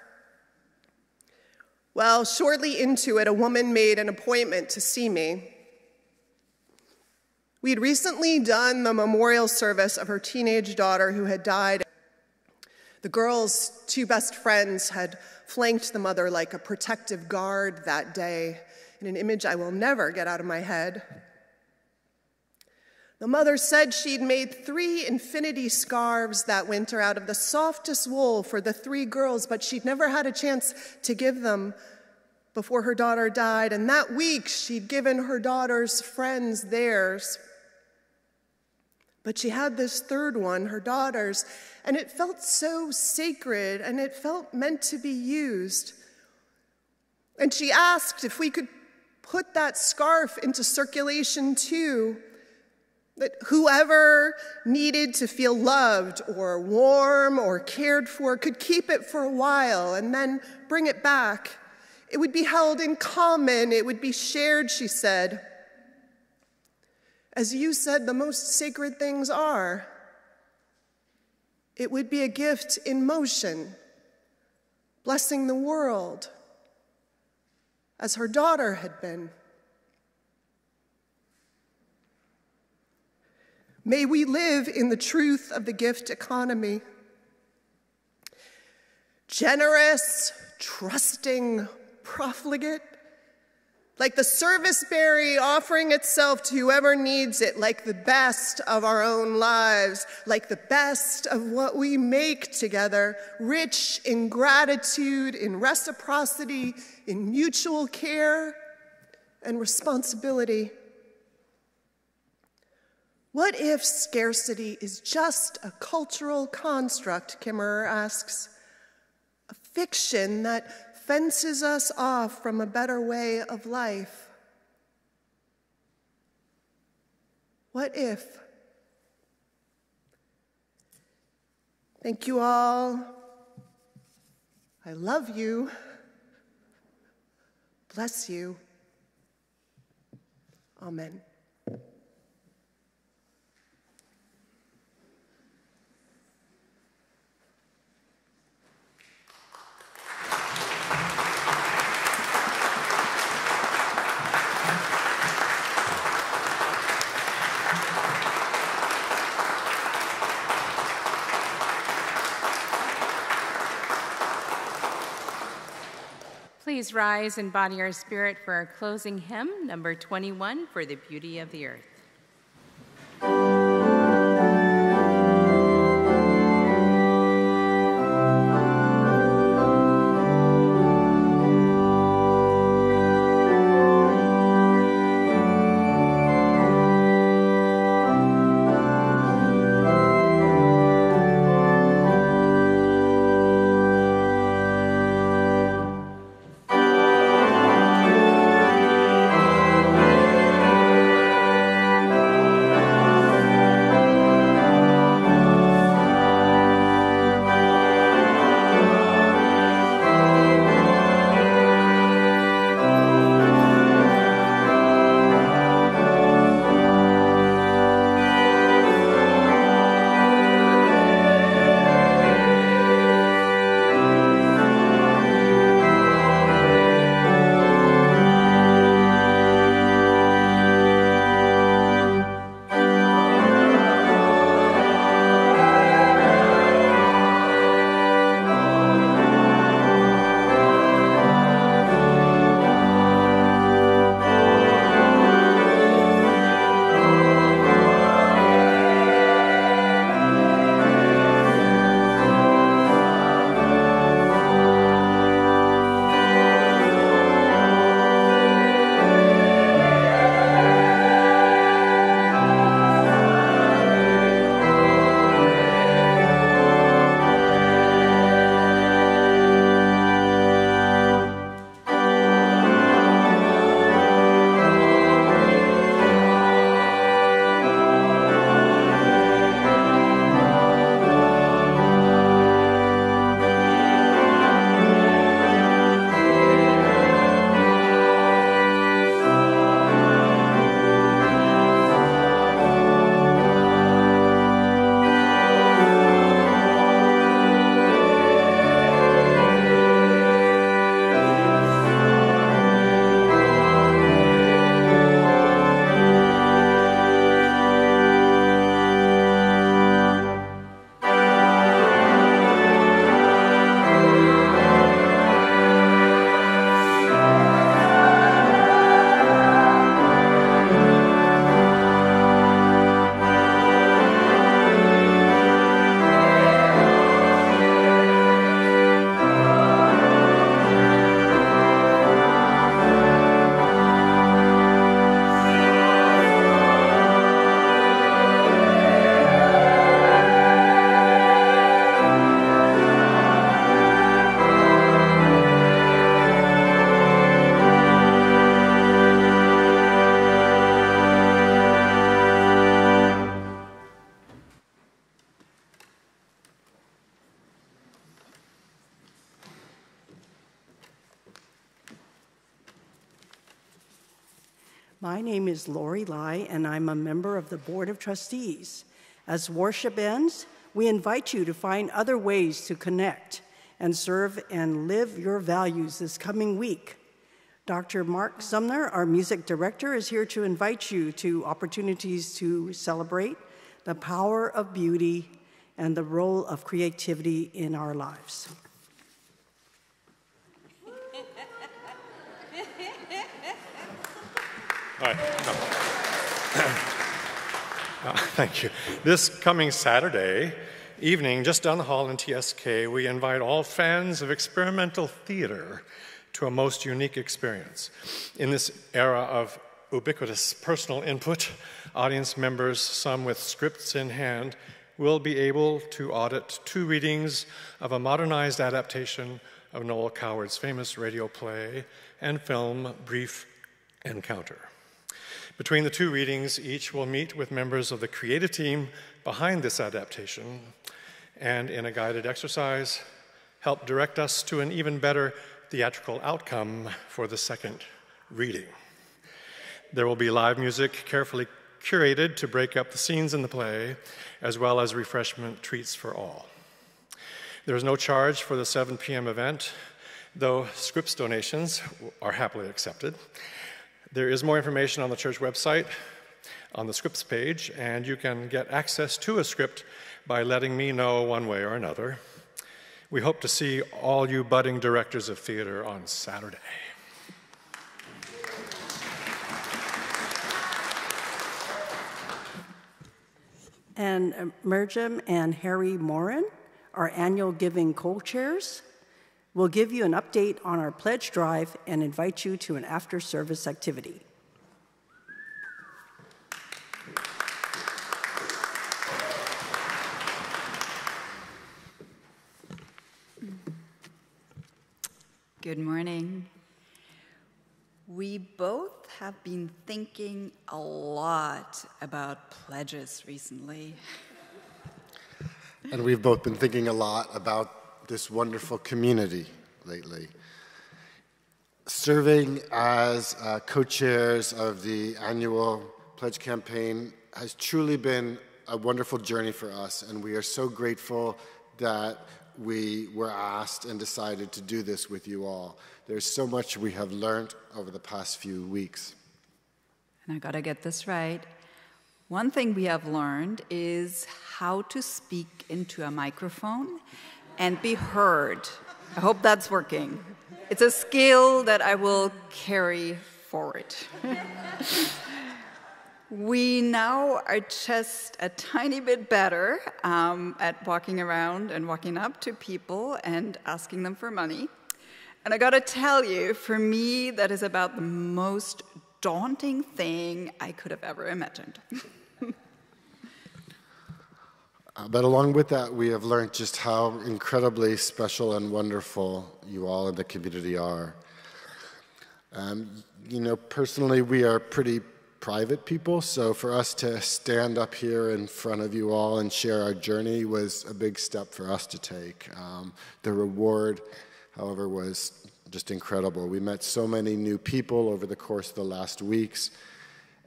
Well, shortly into it, a woman made an appointment to see me. We had recently done the memorial service of her teenage daughter who had died. The girl's two best friends had flanked the mother like a protective guard that day, in an image I will never get out of my head. The mother said she'd made 3 infinity scarves that winter out of the softest wool for the 3 girls, but she'd never had a chance to give them before her daughter died. And that week, she'd given her daughter's friends theirs. But she had this third one, her daughter's, and it felt so sacred, and it felt meant to be used. And she asked if we could put that scarf into circulation too, that whoever needed to feel loved or warm or cared for could keep it for a while and then bring it back. It would be held in common, it would be shared, she said. As you said, the most sacred things are. It would be a gift in motion, blessing the world, as her daughter had been. May we live in the truth of the gift economy. Generous, trusting, profligate, like the serviceberry offering itself to whoever needs it, like the best of our own lives, like the best of what we make together, rich in gratitude, in reciprocity, in mutual care and responsibility. What if scarcity is just a cultural construct, Kimmerer asks, a fiction that fences us off from a better way of life? What if? Thank you all. I love you. Bless you. Amen. Please rise and body our spirit for our closing hymn, number 21, For the Beauty of the Earth. My name is Lori Lai, and I'm a member of the Board of Trustees. As worship ends, we invite you to find other ways to connect and serve and live your values this coming week. Dr. Mark Sumner, our music director, is here to invite you to opportunities to celebrate the power of beauty and the role of creativity in our lives. All right. Thank you. This coming Saturday evening, just down the hall in TSK, we invite all fans of experimental theater to a most unique experience. In this era of ubiquitous personal input, audience members, some with scripts in hand, will be able to audit 2 readings of a modernized adaptation of Noel Coward's famous radio play and film, Brief Encounter. Between the 2 readings, each will meet with members of the creative team behind this adaptation and, in a guided exercise, help direct us to an even better theatrical outcome for the second reading. There will be live music carefully curated to break up the scenes in the play, as well as refreshment treats for all. There is no charge for the 7 p.m. event, though scripts donations are happily accepted. There is more information on the church website on the scripts page, and you can get access to a script by letting me know one way or another. We hope to see all you budding directors of theater on Saturday. And Merjam and Harry Morin, our annual Giving co-chairs, will give you an update on our pledge drive and invite you to an after-service activity. Good morning. We both have been thinking a lot about pledges recently. And we've both been thinking a lot about this wonderful community lately. Serving as co-chairs of the annual pledge campaign has truly been a wonderful journey for us, and we are so grateful that we were asked and decided to do this with you all. There's so much we have learned over the past few weeks. And I gotta get this right. One thing we have learned is how to speak into a microphone and be heard. I hope that's working. It's a skill that I will carry forward. We now are just a tiny bit better at walking around and walking up to people and asking them for money. And I gotta tell you, for me, that is about the most daunting thing I could have ever imagined. But along with that, we have learned just how incredibly special and wonderful you all in the community are. You know, personally, we are pretty private people, so for us to stand up here in front of you all and share our journey was a big step for us to take. The reward, however, was just incredible. We met so many new people over the course of the last weeks,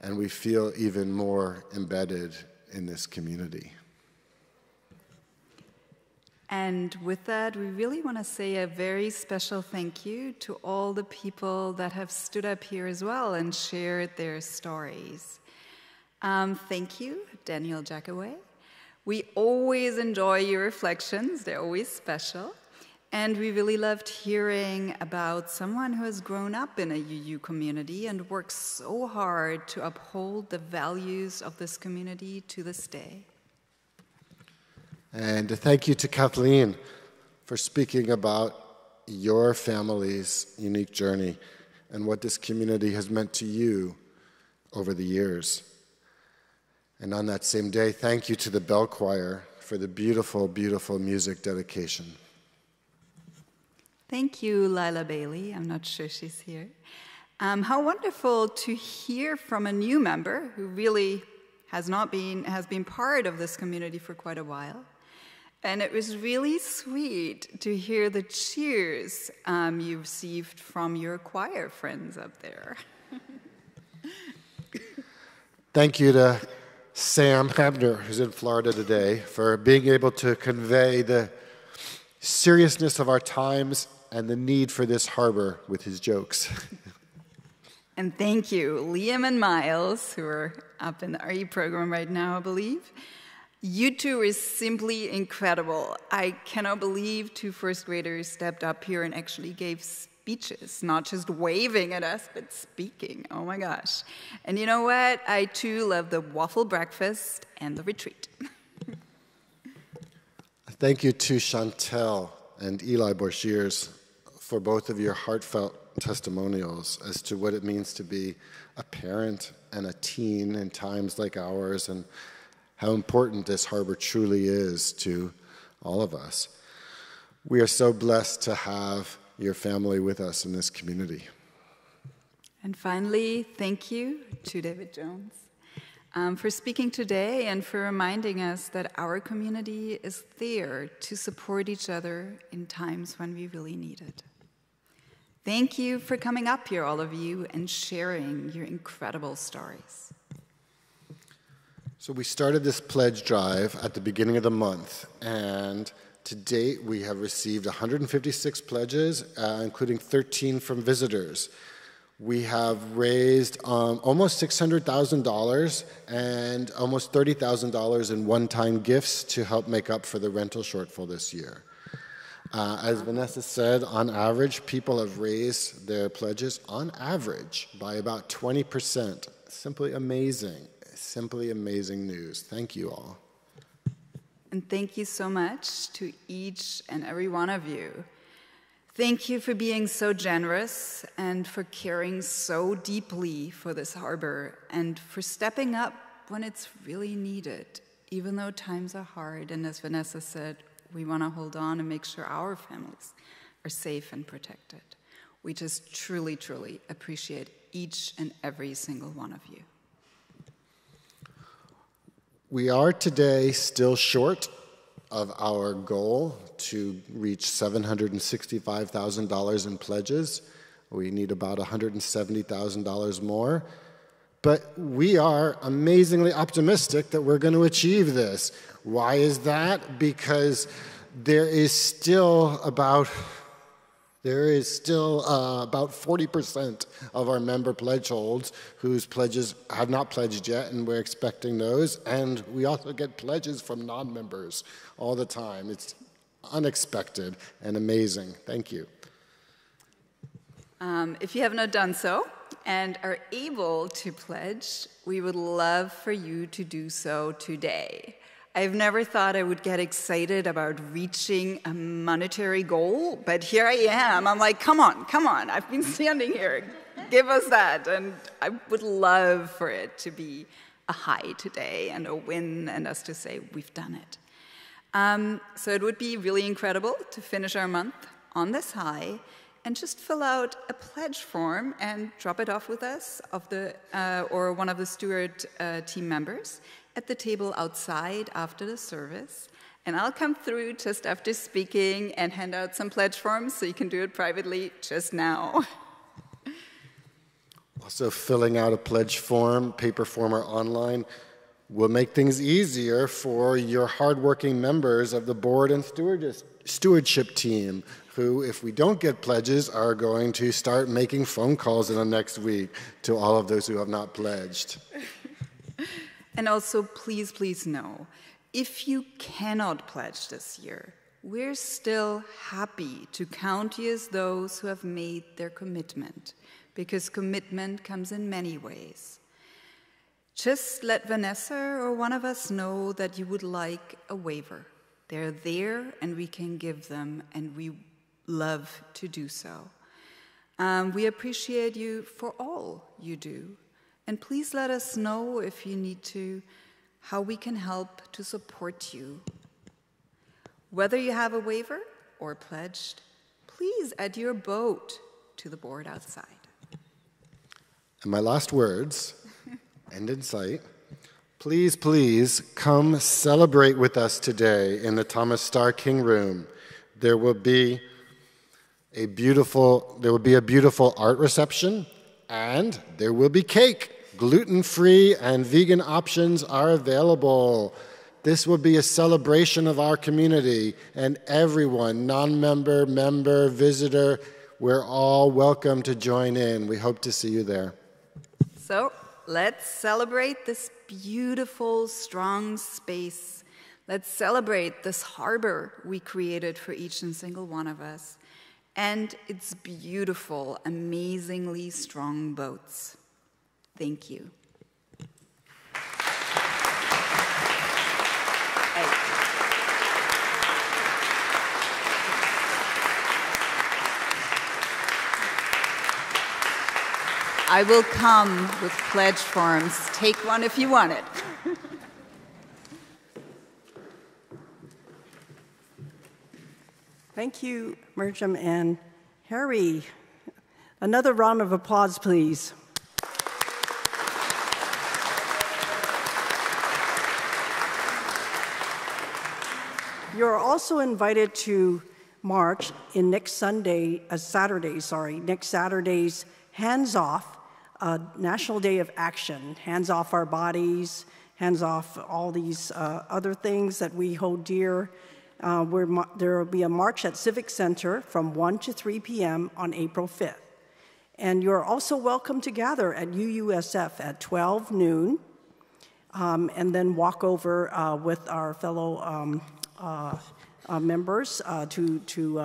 and we feel even more embedded in this community. And with that, we really want to say a very special thank you to all the people that have stood up here as well and shared their stories. Thank you, Daniel Jackaway. We always enjoy your reflections. They're always special. And we really loved hearing about someone who has grown up in a UU community and works so hard to uphold the values of this community to this day. And thank you to Kathleen for speaking about your family's unique journey and what this community has meant to you over the years. And on that same day, thank you to the Bell Choir for the beautiful, beautiful music dedication. Thank you, Lila Bailey. I'm not sure she's here. How wonderful to hear from a new member who really has been part of this community for quite a while. And it was really sweet to hear the cheers you received from your choir friends up there. Thank you to Sam Hebner, who's in Florida today, for being able to convey the seriousness of our times and the need for this harbor with his jokes. And thank you, Liam and Miles, who are up in the RE program right now, I believe. You two are simply incredible. I cannot believe 2 first graders stepped up here and actually gave speeches, not just waving at us, but speaking. Oh my gosh. And you know what? I too love the waffle breakfast and the retreat. Thank you to Chantel and Eli Borschiers for both of your heartfelt testimonials as to what it means to be a parent and a teen in times like ours, and how important this harbor truly is to all of us. We are so blessed to have your family with us in this community. And finally, thank you to David Jones for speaking today and for reminding us that our community is there to support each other in times when we really need it. Thank you for coming up here, all of you, and sharing your incredible stories. So we started this pledge drive at the beginning of the month, and to date we have received 156 pledges, including 13 from visitors. We have raised almost $600,000 and almost $30,000 in one-time gifts to help make up for the rental shortfall this year. As Vanessa said, on average, people have raised their pledges on average by about 20%. Simply amazing news. Thank you all. And thank you so much to each and every one of you. Thank you for being so generous and for caring so deeply for this harbor and for stepping up when it's really needed, even though times are hard. And as Vanessa said, we want to hold on and make sure our families are safe and protected. We just truly, truly appreciate each and every single one of you. We are today still short of our goal to reach $765,000 in pledges. We need about $170,000 more. But we are amazingly optimistic that we're going to achieve this. Why is that? Because there is still about 40% of our member pledge holds whose pledges have not pledged yet, and we're expecting those. And we also get pledges from non-members all the time. It's unexpected and amazing. Thank you. If you have not done so and are able to pledge, we would love for you to do so today. I've never thought I would get excited about reaching a monetary goal, but here I am. I'm like, come on. I've been standing here. Give us that. And I would love for it to be a high today and a win and us to say we've done it. So it would be really incredible to finish our month on this high and just fill out a pledge form and drop it off with us or one of the steward team members at the table outside after the service. And I'll come through just after speaking and hand out some pledge forms so you can do it privately just now. Also, filling out a pledge form, paper form or online, will make things easier for your hardworking members of the board and stewardship team, who, if we don't get pledges, are going to start making phone calls in the next week to all of those who have not pledged. And also, please know, if you cannot pledge this year, we're still happy to count you as those who have made their commitment, because commitment comes in many ways. Just let Vanessa or one of us know that you would like a waiver. They're there and we can give them, and we love to do so. We appreciate you for all you do. And please let us know if you need to, how we can help to support you. Whether you have a waiver or pledged, please add your boat to the board outside. And my last words, end in sight. Please come celebrate with us today in the Thomas Starr King Room. There will be a beautiful art reception, and there will be cake. Gluten-free and vegan options are available. This will be a celebration of our community, and everyone, non-member, member, visitor, we're all welcome to join in. We hope to see you there. So let's celebrate this beautiful, strong space. Let's celebrate this harbor we created for each and single one of us, and its beautiful, amazingly strong boats. Thank you. I will come with pledge forms. Take one if you want it. Thank you, Mirjam and Harry. Another round of applause, please. You're also invited to march in next Saturday's Hands Off, National Day of Action. Hands off our bodies, hands off all these other things that we hold dear. There will be a march at Civic Center from 1 to 3 p.m. on April 5th. And you're also welcome to gather at UUSF at 12 noon, and then walk over with our fellow members to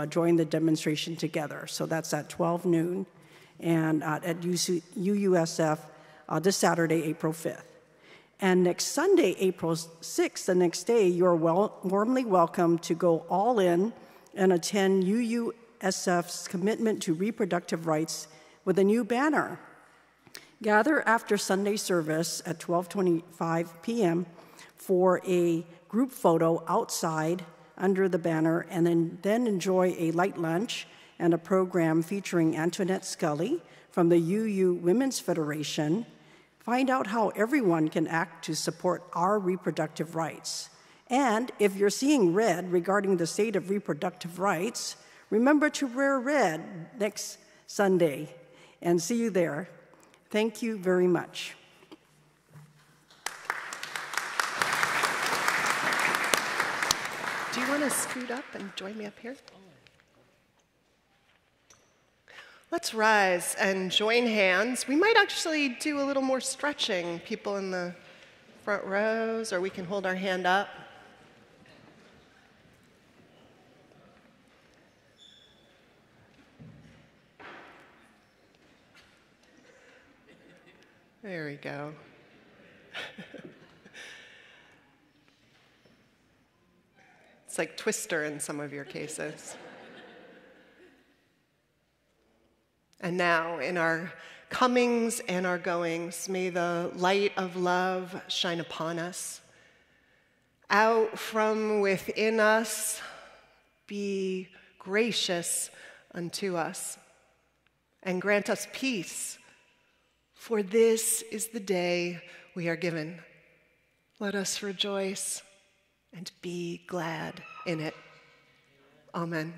join the demonstration together. So that's at 12 noon and at UUSF this Saturday, April 5th. And next Sunday, April 6th, the next day, you're warmly welcome to go all in and attend UUSF's commitment to reproductive rights with a new banner. Gather after Sunday service at 12:25 p.m. for a group photo outside under the banner, and then enjoy a light lunch and a program featuring Antoinette Scully from the UU Women's Federation. Find out how everyone can act to support our reproductive rights. And if you're seeing red regarding the state of reproductive rights, remember to wear red next Sunday, and see you there. Thank you very much. Do you want to scoot up and join me up here? Let's rise and join hands. We might actually do a little more stretching, people in the front rows, or we can hold our hand up. There we go. It's like Twister in some of your cases. And now, in our comings and our goings, may the light of love shine upon us. Out from within us, be gracious unto us, and grant us peace, for this is the day we are given. Let us rejoice and be glad in it. Amen.